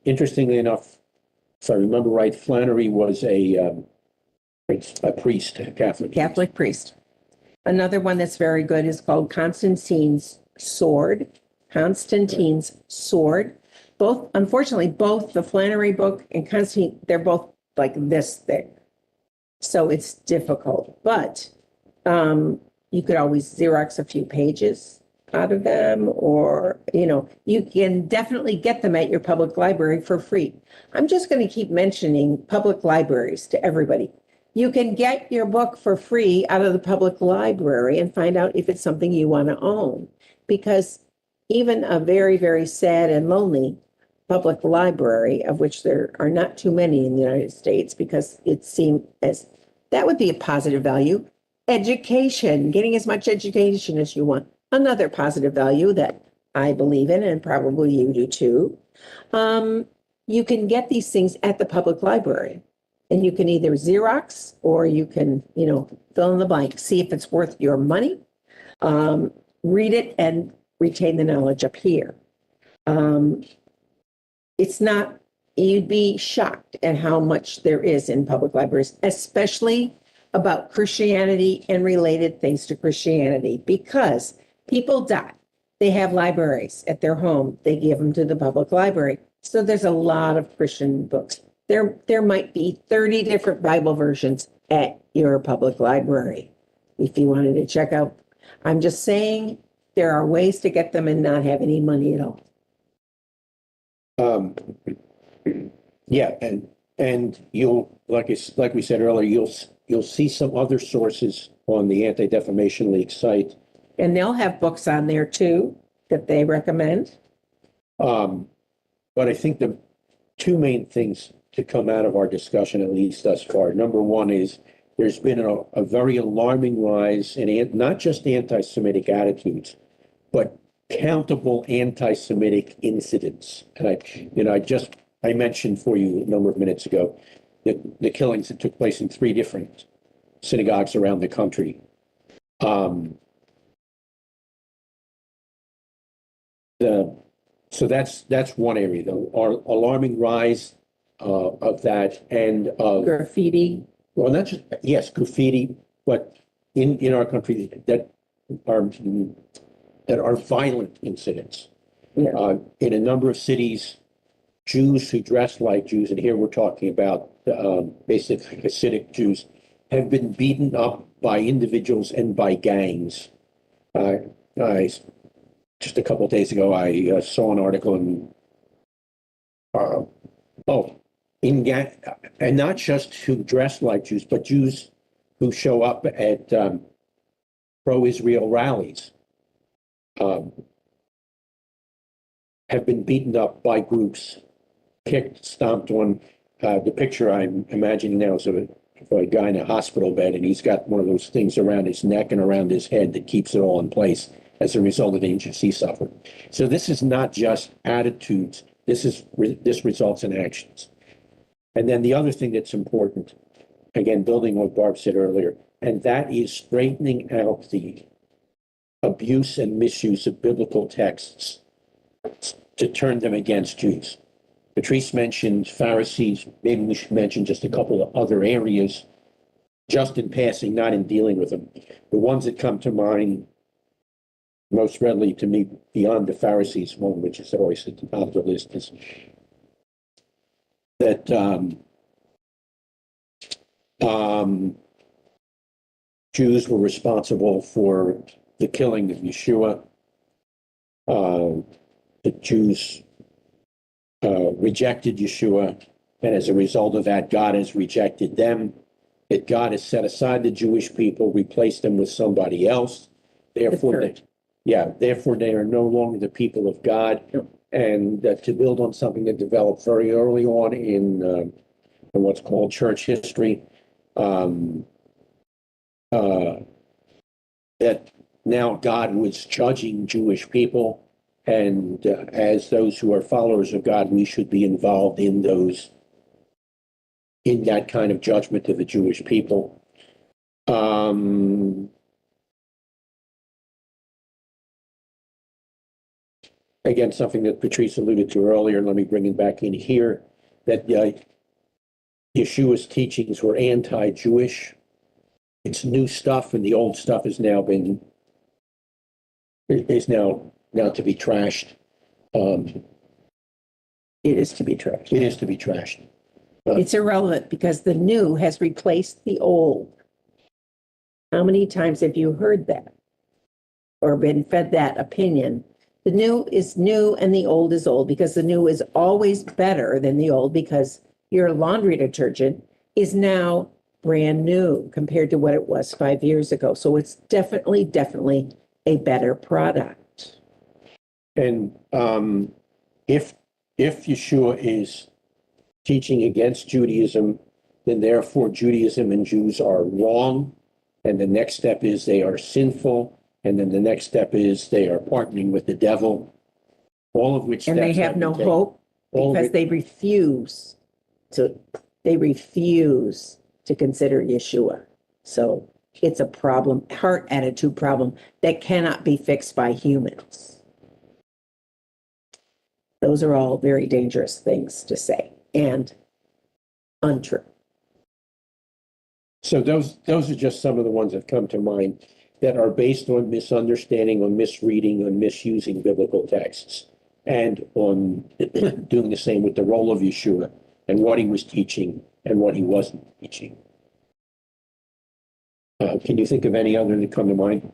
Interestingly enough, if I remember right, Flannery was a priest, a Catholic priest. Another one that's very good is called Constantine's Sword. Constantine's Sword. Both, unfortunately, both the Flannery book and Constantine, they're both like this thick. So it's difficult, but you could always Xerox a few pages out of them, or, you can definitely get them at your public library for free. I'm just going to keep mentioning public libraries to everybody. You can get your book for free out of the public library and find out if it's something you want to own. Because even a very, very sad and lonely public library, of which there are not too many in the United States, because it seemed as that would be a positive value. Education, getting as much education as you want. Another positive value that I believe in, and probably you do too. You can get these things at the public library, and you can either Xerox or you can, fill in the blank, see if it's worth your money, read it and retain the knowledge up here. It's not, you'd be shocked at how much there is in public libraries, especially about Christianity and related things to Christianity, because people die. They have libraries at their home. They give them to the public library. So there's a lot of Christian books. There might be 30 different Bible versions at your public library if you wanted to check out. I'm just saying there are ways to get them and not have any money at all. Yeah, and you'll, like we said earlier, you'll see some other sources on the Anti-Defamation League site. And they'll have books on there too that they recommend. But I think the two main things to come out of our discussion, at least thus far, number one is there's been a very alarming rise in not just anti-Semitic attitudes, but countable anti-Semitic incidents. And I mentioned for you a number of minutes ago the killings that took place in 3 different synagogues around the country. So that's one area, though. Our alarming rise of that and of Graffiti. well, not just yes, graffiti, but in our country that are violent incidents. Yeah. In a number of cities, Jews who dress like Jews, and here we're talking about basically Hasidic Jews, have been beaten up by individuals and by gangs. I just a couple of days ago, I saw an article in in gang, and not just who dress like Jews, but Jews who show up at pro-Israel rallies have been beaten up by groups, kicked, stomped on. The picture I'm imagining now is of a guy in a hospital bed, and he's got one of those things around his neck and around his head that keeps it all in place as a result of the injuries he suffered. So this is not just attitudes. This results in actions. And then the other thing that's important, again, building on what Barb said earlier, and that is straightening out the abuse and misuse of biblical texts to turn them against Jews. Patrice mentioned Pharisees. Maybe we should mention just a couple of other areas, just in passing, not in dealing with them. The ones that come to mind most readily to me, beyond the Pharisees one, which is always at the top of the list, is that Jews were responsible for the killing of Yeshua. The Jews rejected Yeshua, and as a result of that, God has rejected them. That God has set aside the Jewish people, replaced them with somebody else. Therefore, therefore they are no longer the people of God. And to build on something that developed very early on in what's called church history, that now God was judging Jewish people, and as those who are followers of God, we should be involved in that kind of judgment of the Jewish people. Again, something that Patrice alluded to earlier, let me bring it back in here, that Yeshua's teachings were anti-Jewish. It's new stuff, and the old stuff is now to be trashed. It is to be trashed. It is to be trashed. It's irrelevant because the new has replaced the old. How many times have you heard that or been fed that opinion? The new is new and the old is old, because the new is always better than the old, because your laundry detergent is now brand new compared to what it was 5 years ago. So it's definitely a better product. And if Yeshua is teaching against Judaism, then therefore Judaism and Jews are wrong. And the next step is they are sinful. And then the next step is they are partnering with the devil. All of which And they have no hope because they refuse to consider Yeshua. So it's a problem, heart attitude problem that cannot be fixed by humans. Those are all very dangerous things to say and untrue. So those are just some of the ones that come to mind that are based on misunderstanding, on misreading, on misusing biblical texts, and on doing the same with the role of Yeshua and what he was teaching and what he wasn't teaching. Can you think of any other that come to mind?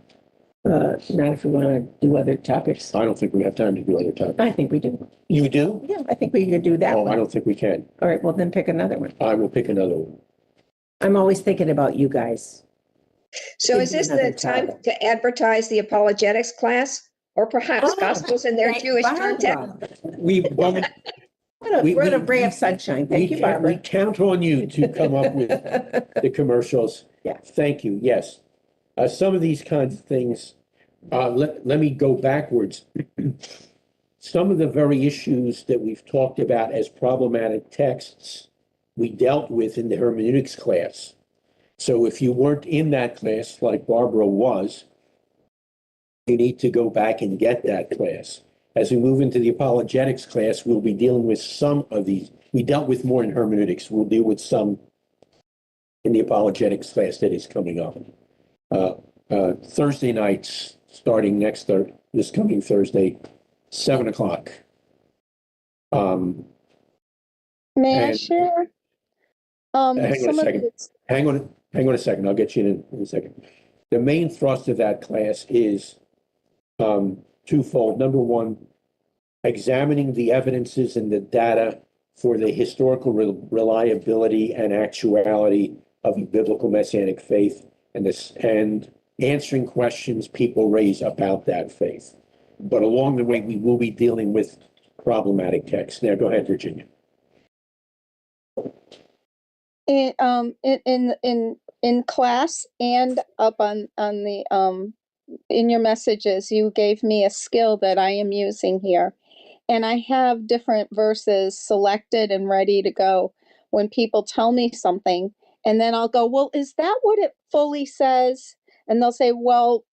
Not if we want to do other topics. I don't think we have time to do other topics. I think we do. You do? Yeah, I think we could do that Oh, one. I don't think we can. All right, well, then pick another one. I will pick another one. I'm always thinking about you guys. So is this the time to advertise the apologetics class, or perhaps Gospels in their Jewish context? What a ray of sunshine. Thank you, Barbara. We count on you to come up with the commercials. Yeah. Thank you. Yes. Some of these kinds of things, let me go backwards. Some of the very issues that we've talked about as problematic texts, we dealt with in the hermeneutics class. So if you weren't in that class, like Barbara was, you need to go back and get that class. As we move into the apologetics class, we'll be dealing with some of these. We dealt with more in hermeneutics. We'll deal with some in the apologetics class that is coming up. Thursday nights, starting this coming Thursday, 7 o'clock. May I And- share? Hang on a Some of second. it's, Hang on a second. I'll get you in a second. The main thrust of that class is twofold. Number one, examining the evidences and the data for the historical reliability and actuality of the biblical messianic faith, and answering questions people raise about that faith. But along the way, we will be dealing with problematic texts. Now, go ahead, Virginia. in class and up on the in your messages, you gave me a skill that I am using here. And I have different verses selected and ready to go when people tell me something. And then I'll go, well, is that what it fully says? And they'll say, well,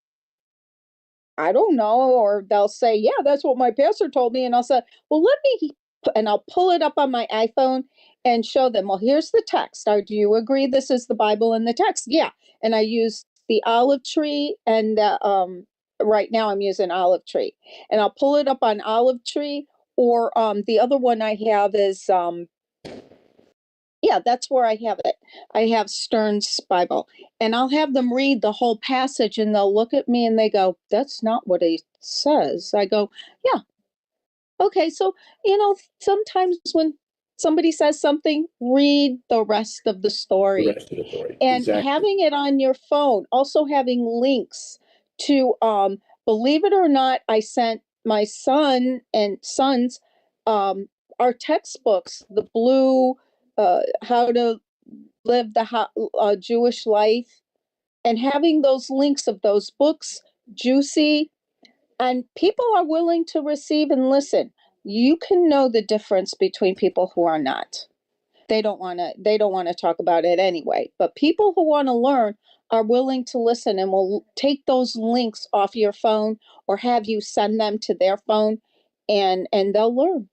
I don't know. Or they'll say, yeah, that's what my pastor told me. And I'll say, well, and I'll pull it up on my iPhone and show them, well, here's the text. Do you agree this is the Bible in the text? Yeah. And I use the olive tree and right now I'm using olive tree, and I'll pull it up on olive tree, or the other one I have is yeah, that's where I have it. I have Stern's Bible, and I'll have them read the whole passage, and they'll look at me and they go, that's not what it says. I go, yeah, okay. So, sometimes when somebody says something, read the rest of the The story. rest of the story. And Exactly. having it on your phone, also having links to believe it or not, I sent my son and sons our textbooks, the blue how to live the Jewish life, and having those links of those books juicy, and people are willing to receive and listen. You can know the difference between people who are not. They don't want to talk about it anyway, but people who want to learn are willing to listen and will take those links off your phone or have you send them to their phone, and they'll learn.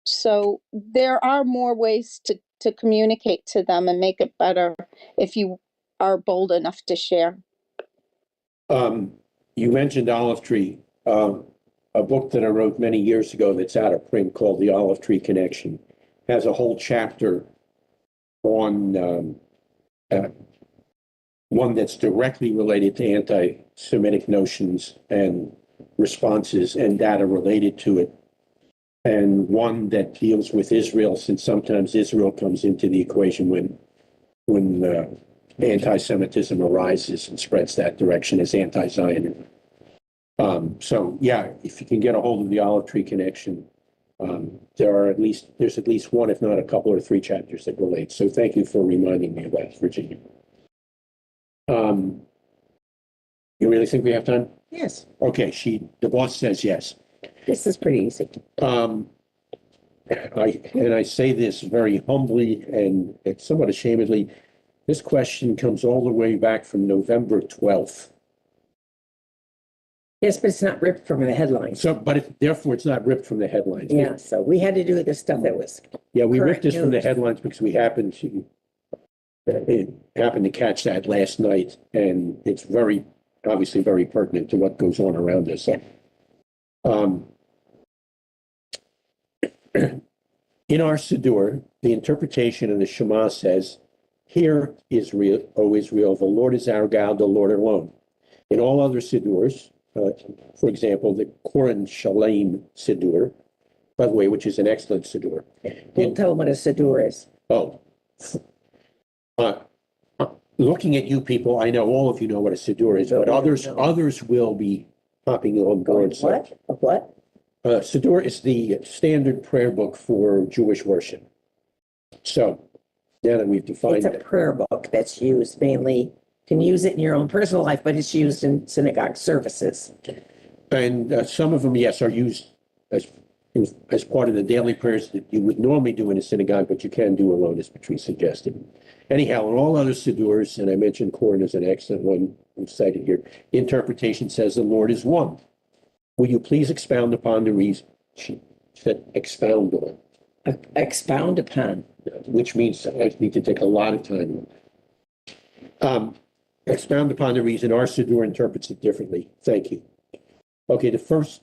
So there are more ways to communicate to them and make it better if you are bold enough to share. You mentioned Olive Tree, a book that I wrote many years ago that's out of print called The Olive Tree Connection, has a whole chapter on one that's directly related to anti-Semitic notions and responses and data related to it, and one that deals with Israel, since sometimes Israel comes into the equation when anti-Semitism arises and spreads that direction as anti-Zionism. So yeah, if you can get a hold of the Olive Tree Connection, there's at least one, if not a couple or three chapters that relate. So thank you for reminding me of that, Virginia. You really think we have time? Yes, Okay, the boss says yes. this is pretty easy. I say this very humbly and somewhat ashamedly. This question comes all the way back from November 12th. Yes, but it's not ripped from the headlines. So, but therefore it's not ripped from the headlines. Yeah, so we had to do the stuff that was, Yeah, we Current ripped this from the news. headlines because we happened to catch that last night, and it's obviously very pertinent to what goes on around us. Yeah. In our Siddur, the interpretation of the Shema says, "Hear, Israel, O Israel, the Lord is our God, the Lord alone." In all other Siddurs, for example, the Koran Shalem Siddur, by the way, which is an excellent Siddur. we'll tell them what a Siddur is. Oh, looking at you people, I know all of you know what a Siddur is, but others will be hopping on board. So, What? A what? Siddur is the standard prayer book for Jewish worship. So now that we've defined It's a it, prayer book that's used mainly, can use it in your own personal life, but it's used in synagogue services. and some of them, yes, are used as part of the daily prayers that you would normally do in a synagogue, but you can do alone, as Patrice suggested. Anyhow, in all other Siddurs, and I mentioned Koran is an excellent one cited here, the interpretation says the Lord is one. Will you please expound upon the reason? She said expound on, Expound upon. which means I need to take a lot of time. Expound upon the reason our Siddur interprets it differently. Thank you. Okay, the first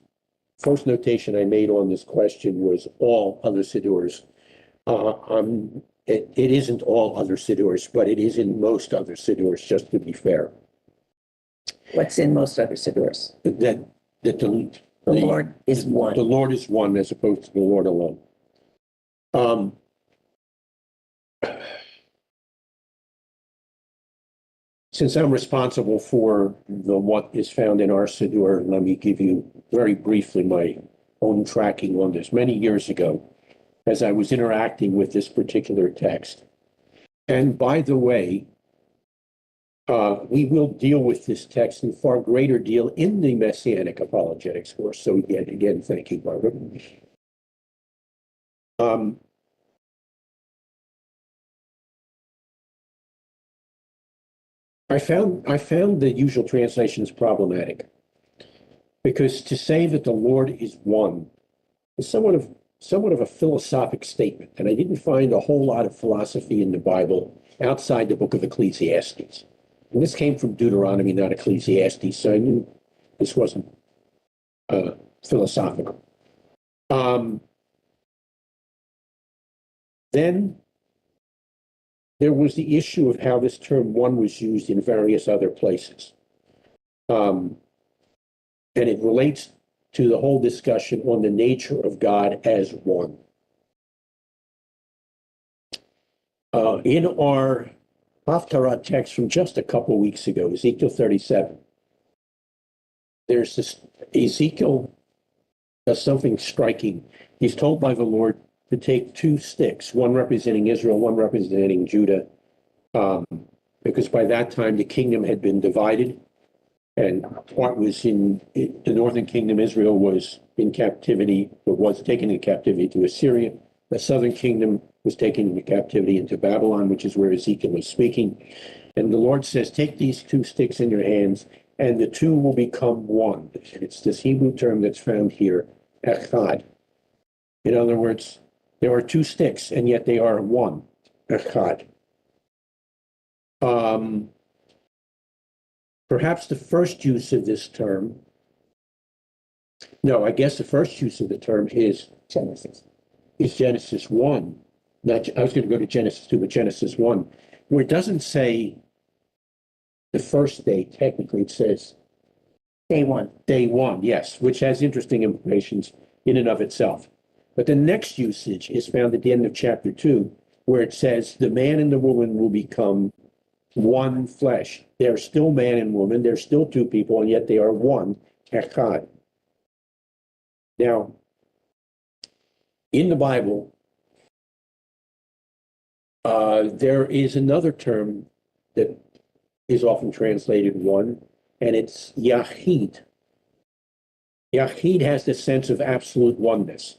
first notation I made on this question was all other sidurs. It isn't all other sidurs, but it is in most other sidurs, just to be fair. What's in most other sidurs? That the Lord is one. The Lord is one as opposed to the Lord alone. Since I'm responsible for what is found in our Siddur, let me give you very briefly my own tracking on this. Many years ago, as I was interacting with this particular text, and by the way, we will deal with this text in far greater deal in the Messianic Apologetics course. So again, thank you, Barbara. I found the usual translations problematic because to say that the Lord is one is somewhat of a philosophic statement, and I didn't find a whole lot of philosophy in the Bible outside the book of Ecclesiastes. And this came from Deuteronomy, not Ecclesiastes, so I knew this wasn't philosophical. Then there was the issue of how this term one was used in various other places. And it relates to the whole discussion on the nature of God as one. In our Haftarah text from just a couple of weeks ago, Ezekiel 37, there's this, Ezekiel does something striking. He's told by the Lord to take two sticks, one representing Israel, one representing Judah, because by that time the kingdom had been divided, and part was in the northern kingdom. Israel was in captivity, or was taken into captivity to Assyria. The southern kingdom was taken into captivity into Babylon, which is where Ezekiel was speaking. And the Lord says, take these two sticks in your hands, and the two will become one. It's this Hebrew term that's found here, echad. In other words, there are two sticks, and yet they are one, echad. Perhaps the first use of this term, no, I guess the first use of the term is Genesis 1. Not, I was going to go to Genesis 2, but Genesis 1, where it doesn't say the first day, technically it says Day one. Day one, yes, which has interesting implications in and of itself. But the next usage is found at the end of chapter 2, where it says the man and the woman will become one flesh. They're still man and woman, they're still two people, and yet they are one, echad. Now, in the Bible, there is another term that is often translated one, and it's Yahid. Yahid has the sense of absolute oneness.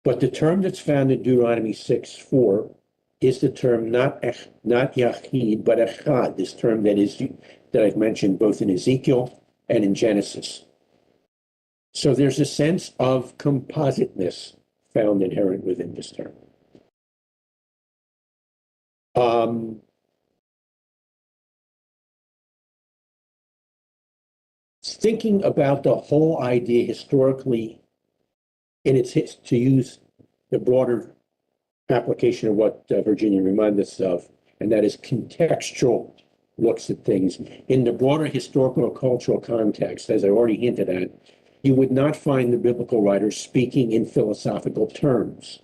But the term that's found in Deuteronomy 6:4 is the term not Yahid, but Echad, this term that I've mentioned both in Ezekiel and in Genesis. So there's a sense of compositeness found inherent within this term. Thinking about the whole idea historically in its to use the broader application of what Virginia reminded us of, and that is contextual looks at things. In the broader historical or cultural context, as I already hinted at, you would not find the biblical writers speaking in philosophical terms.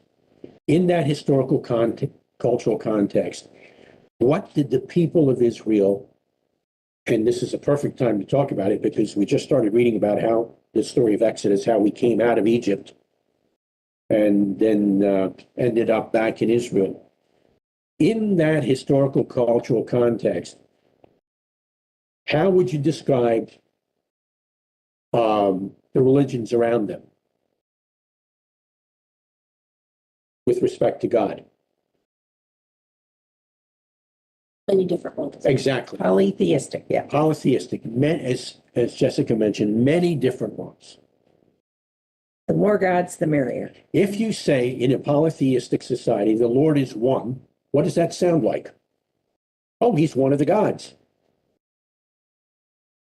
In that historical cultural context, what did the people of Israel, and this is a perfect time to talk about it because we just started reading about how the story of Exodus, how we came out of Egypt and then ended up back in Israel. In that historical cultural context, how would you describe the religions around them with respect to God? Many different ones. Exactly. Polytheistic, yeah. Polytheistic, as Jessica mentioned, many different ones. The more gods, the merrier. If you say in a polytheistic society, the Lord is one, what does that sound like? Oh, he's one of the gods.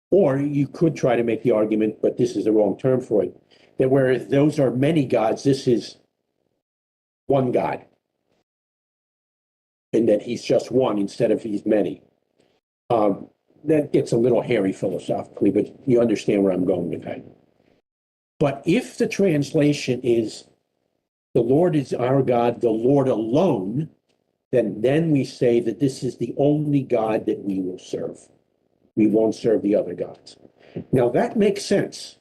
Or you could try to make the argument, but this is the wrong term for it, that where those are many gods, this is one God. And that he's just one instead of he's many. That gets a little hairy philosophically, but you understand where I'm going with that. But if the translation is the Lord is our God, the Lord alone, then we say that this is the only God that we will serve. We won't serve the other gods. Now that makes sense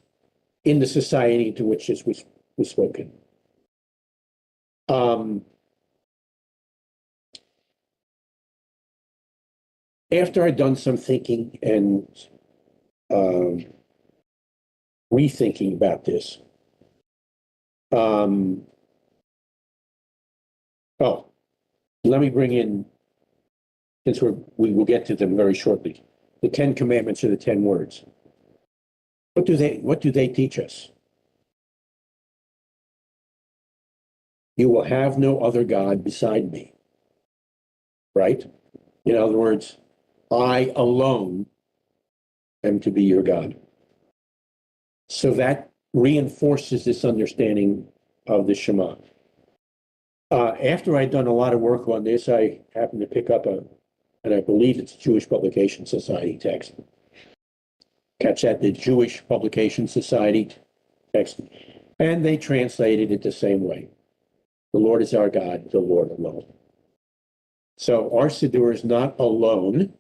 in the society to which this was spoken. After I'd done some thinking and rethinking about this, let me bring in, since we will get to them very shortly, the 10 Commandments or the 10 words. What do they teach us? You will have no other God beside me. Right? In other words, I alone am to be your God. So that reinforces this understanding of the Shema. After I'd done a lot of work on this, I happened to pick up and I believe it's a Jewish Publication Society text. Catch that, the Jewish Publication Society text. And they translated it the same way. The Lord is our God, the Lord alone. So our Siddur is not alone.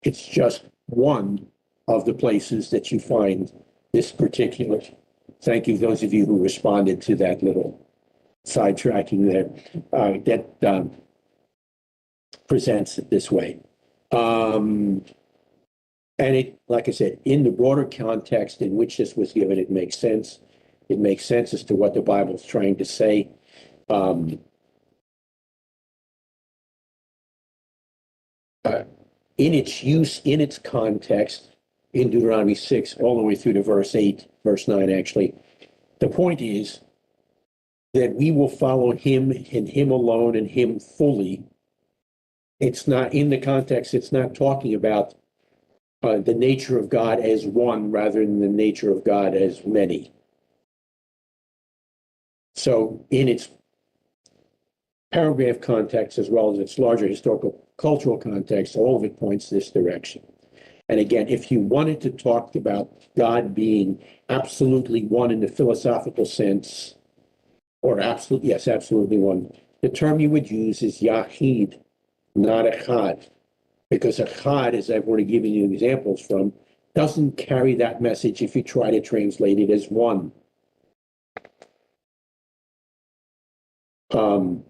It's just one of the places that you find this particular. Thank you, those of you who responded to that little sidetracking there, that presents it this way. And it, like I said, in the broader context in which this was given, it makes sense. It makes sense as to what the Bible's trying to say. In its use, in its context, in Deuteronomy 6, all the way through to verse 8, verse 9, actually, the point is that we will follow him and him alone and him fully. It's not, in the context, it's not talking about the nature of God as one rather than the nature of God as many. So in its paragraph context, as well as its larger historical cultural context, all of it points this direction. And again, if you wanted to talk about God being absolutely one in the philosophical sense, or absolutely, yes, absolutely one, the term you would use is Yahid, not Echad, because Echad, as I've already given you examples from, doesn't carry that message if you try to translate it as one. I'm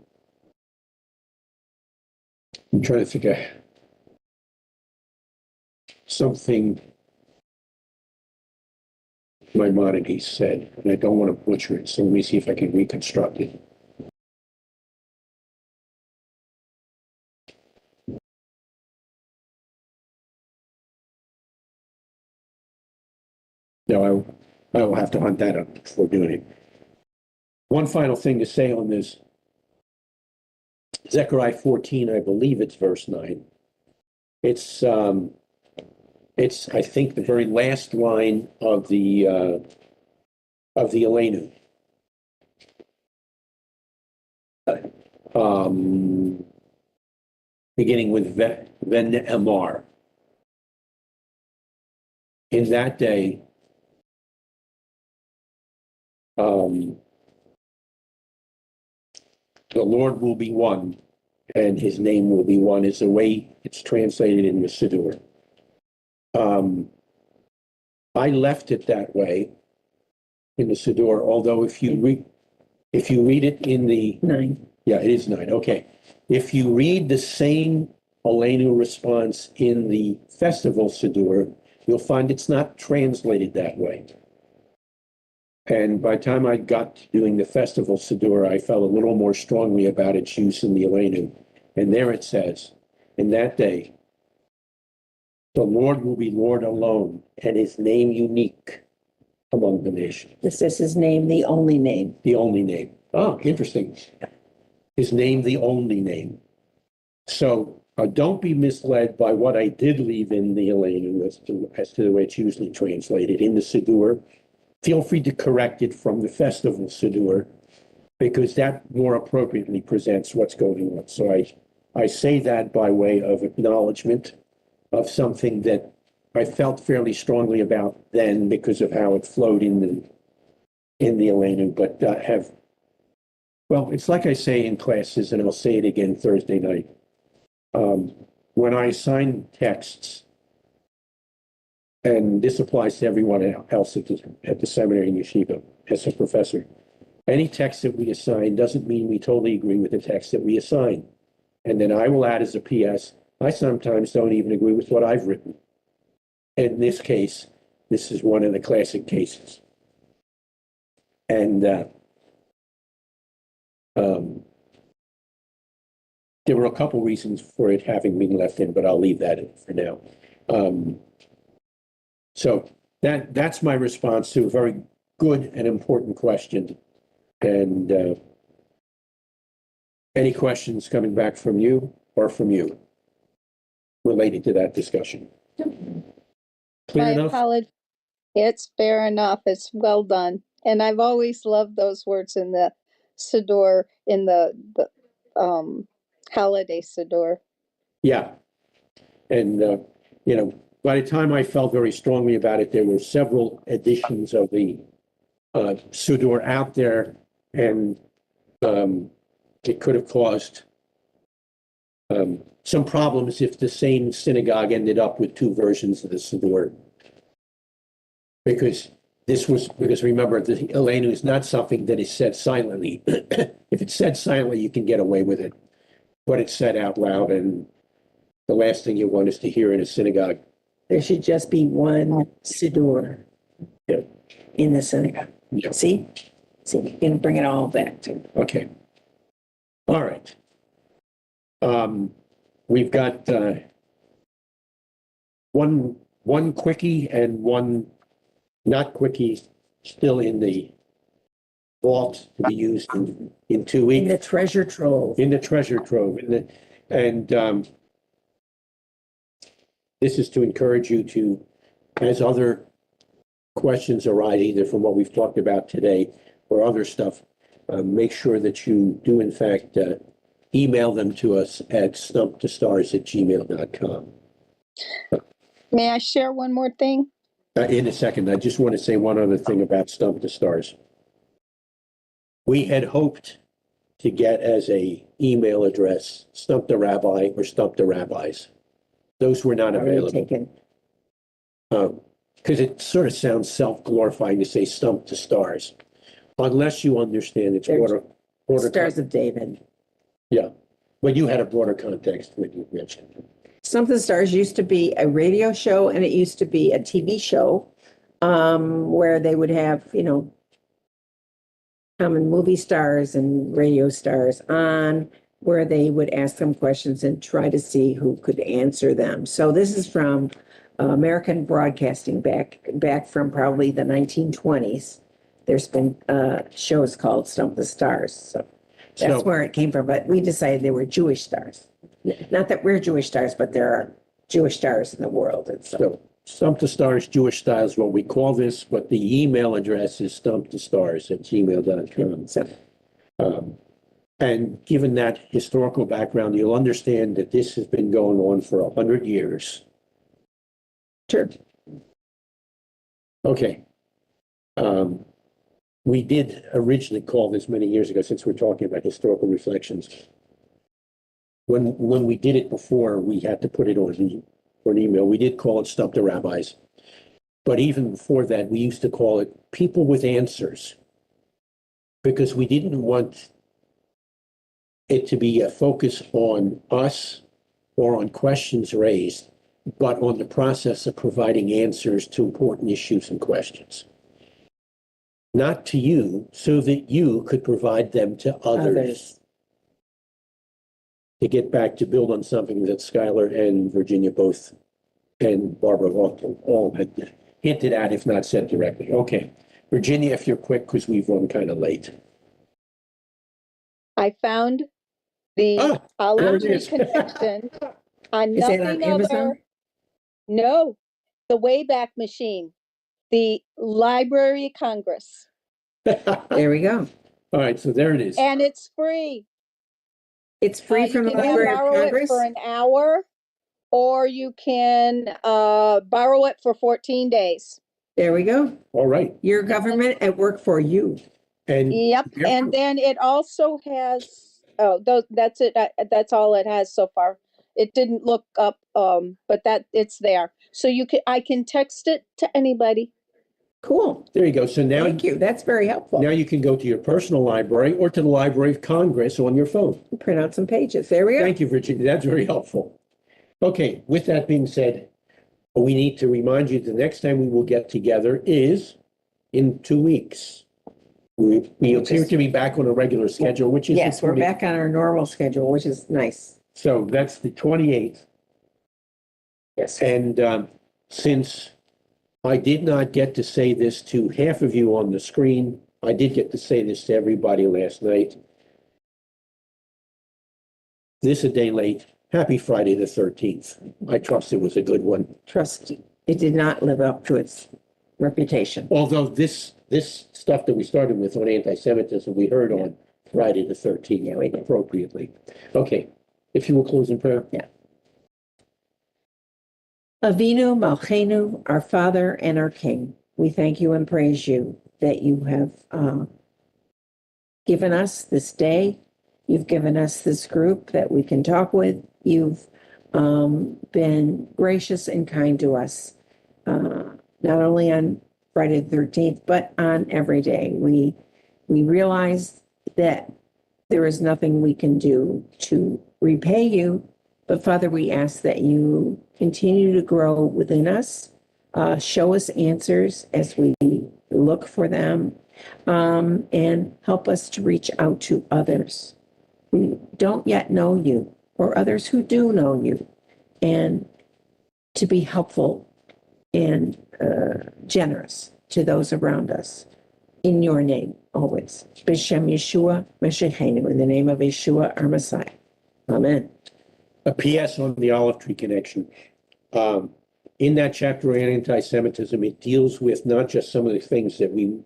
trying to think of something Maimonides said, and I don't want to butcher it, so let me see if I can reconstruct it. No, I will have to hunt that up before doing it. One final thing to say on this. Zechariah 14, I believe it's verse 9. It's I think, the very last line of the Elenu. Beginning with Ven Emar. In that day, the Lord will be one, and his name will be one, is the way it's translated in the Siddur. I left it that way in the Siddur, although if you read it in the 9. Yeah, it is 9. Okay. If you read the same Elenu response in the festival Siddur, you'll find it's not translated that way. And by the time I got to doing the festival Siddur, I felt a little more strongly about its use in the Elenu. And there it says, in that day, the Lord will be Lord alone, and his name unique among the nations. This is his name, the only name. The only name. Oh, interesting. His name, the only name. So don't be misled by what I did leave in the Elenu as to the way it's usually translated in the Siddur. feel free to correct it from the festival Siddur, because that more appropriately presents what's going on. So I say that by way of acknowledgement of something that I felt fairly strongly about then because of how it flowed in the Elenu, but well, it's like I say in classes, and I'll say it again Thursday night. When I assign texts, and this applies to everyone else at the seminary and yeshiva as a professor, any text that we assign doesn't mean we totally agree with the text that we assign. And then I will add as a PS, I sometimes don't even agree with what I've written. In this case, this is one of the classic cases. And there were a couple reasons for it having been left in, but I'll leave that in for now. So that's my response to a very good and important question. And any questions coming back from you or from you related to that discussion? Clear My enough? apology. It's fair enough. It's well done. And I've always loved those words in the Siddur, in the holiday Siddur. Yeah. And, by the time I felt very strongly about it, there were several editions of the Siddur out there, and it could have caused some problems if the same synagogue ended up with two versions of the Siddur. Because remember, the Elenu is not something that is said silently. If it's said silently, you can get away with it, but it's said out loud, and the last thing you want is to hear in a synagogue. There should just be one Siddur Yeah. in the synagogue. Yeah. See, you can bring it all back to. Okay. All right. We've got one quickie and one not quickie still in the vault to be used in 2 weeks. In the treasure trove. In the treasure trove. And this is to encourage you to, as other questions arise, either from what we've talked about today or other stuff, make sure that you do, in fact, email them to us at stumptostars@gmail.com. May I share one more thing? In a second, I just want to say one other thing about Stump to Stars. We had hoped to get as a email address Stump the Rabbi or Stump the Rabbis. Those were not Already available. taken. Because it sort of sounds self-glorifying to say Stump the Stars, unless you understand its broader Stars of David. Yeah, but you had a broader context when you mentioned it. Something Stars used to be a radio show, and it used to be a TV show where they would have, common movie stars and radio stars on, where they would ask them questions and try to see who could answer them. So this is from American Broadcasting back from probably the 1920s. There's been shows called Stump the Stars. So that's where it came from. But we decided they were Jewish stars. Not that we're Jewish stars, but there are Jewish stars in the world. And So Stump the Stars, Jewish Style is what we call this, but the email address is stumpthestars@gmail.com. so And given that historical background, you'll understand that this has been going on for 100 years. sure. Okay. We did originally call this many years ago, since we're talking about historical reflections. When we did it before, we had to put it on an email. We did call it Stump the Rabbis. But even before that, we used to call it People with Answers, because we didn't want it to be a focus on us or on questions raised, but on the process of providing answers to important issues and questions. Not to you, so that you could provide them to others. To get back to build on something that Skylar and Virginia both, and Barbara all had hinted at, if not said directly. Okay, Virginia, if you're quick, because we've run kind of late. I found the olive there it tree is. connection on Is that on nothing Amazon? other. No, the Wayback Machine. The Library of Congress. There we go. All right, so there it is. And it's free. It's free from the You can Library of borrow it Congress? for an hour, or you can borrow it for 14 days. There we go. All right. Your government at work for you. And Yep, and then it also has, that's it, that's all it has so far. It didn't look up, but it's there. So I can text it to anybody. Cool. there you go. So now, Thank you. That's very helpful. now you can go to your personal library or to the Library of Congress on your phone. Print out some pages. There we go. Thank you, Virginia. That's very helpful. Okay, with that being said, we need to remind you the next time we will get together is in 2 weeks. We appear to be back on a regular schedule, which is. Yes, the we're 20 back on our normal schedule, which is nice. So that's the 28th. Yes. And since I did not get to say this to half of you on the screen, I did get to say this to everybody last night. This a day late. Happy Friday the 13th. I trust it was a good one. Trust, it did not live up to its reputation. Although this stuff that we started with on anti-Semitism, we heard on Friday the 13th. Yeah, we did. Appropriately. Okay, if you will close in prayer. Yeah. Avinu Malchenu, our Father and our King, we thank you and praise you that you have given us this day. You've given us this group that we can talk with. You've been gracious and kind to us, not only on Friday the 13th, but on every day. We realize that there is nothing we can do to repay you, but Father, we ask that you continue to grow within us, show us answers as we look for them, and help us to reach out to others who don't yet know you or others who do know you, and to be helpful and generous to those around us. In your name, always. B'Shem Yeshua Meshechenu, in the name of Yeshua, our Messiah. Amen. A PS on the Olive Tree Connection. In that chapter on anti-Semitism, it deals with not just some of the things that we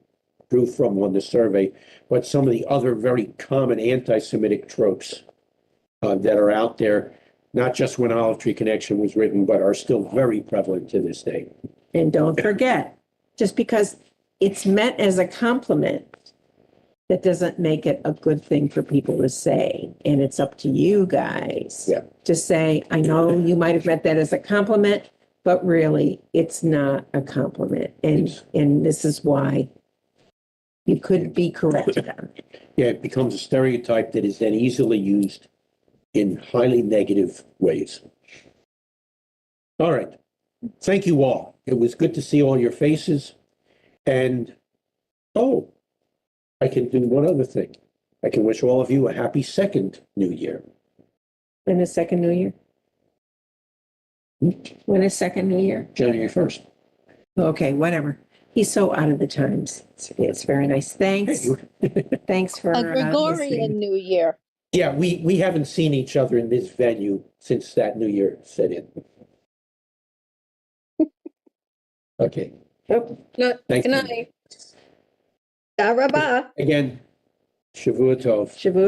drew from on the survey, but some of the other very common anti-Semitic tropes that are out there, not just when Olive Tree Connection was written, but are still very prevalent to this day. And don't forget, just because it's meant as a compliment, that doesn't make it a good thing for people to say. And it's up to you guys to say, I know you might have meant that as a compliment, but really it's not a compliment. And this is why you could be corrected on it. Yeah, it becomes a stereotype that is then easily used in highly negative ways. All right. Thank you all. It was good to see all your faces. And, I can do one other thing. I can wish all of you a happy second New Year. When is second New Year? When is second New Year? January 1st. Okay, whatever. He's so out of the times. It's very nice. Thanks. Thanks for A listening. Gregorian New Year. Yeah, we haven't seen each other in this venue since that New Year set in. Okay. Good Thank you. night. Da rabah. Again, Shavua Tov. Shavuot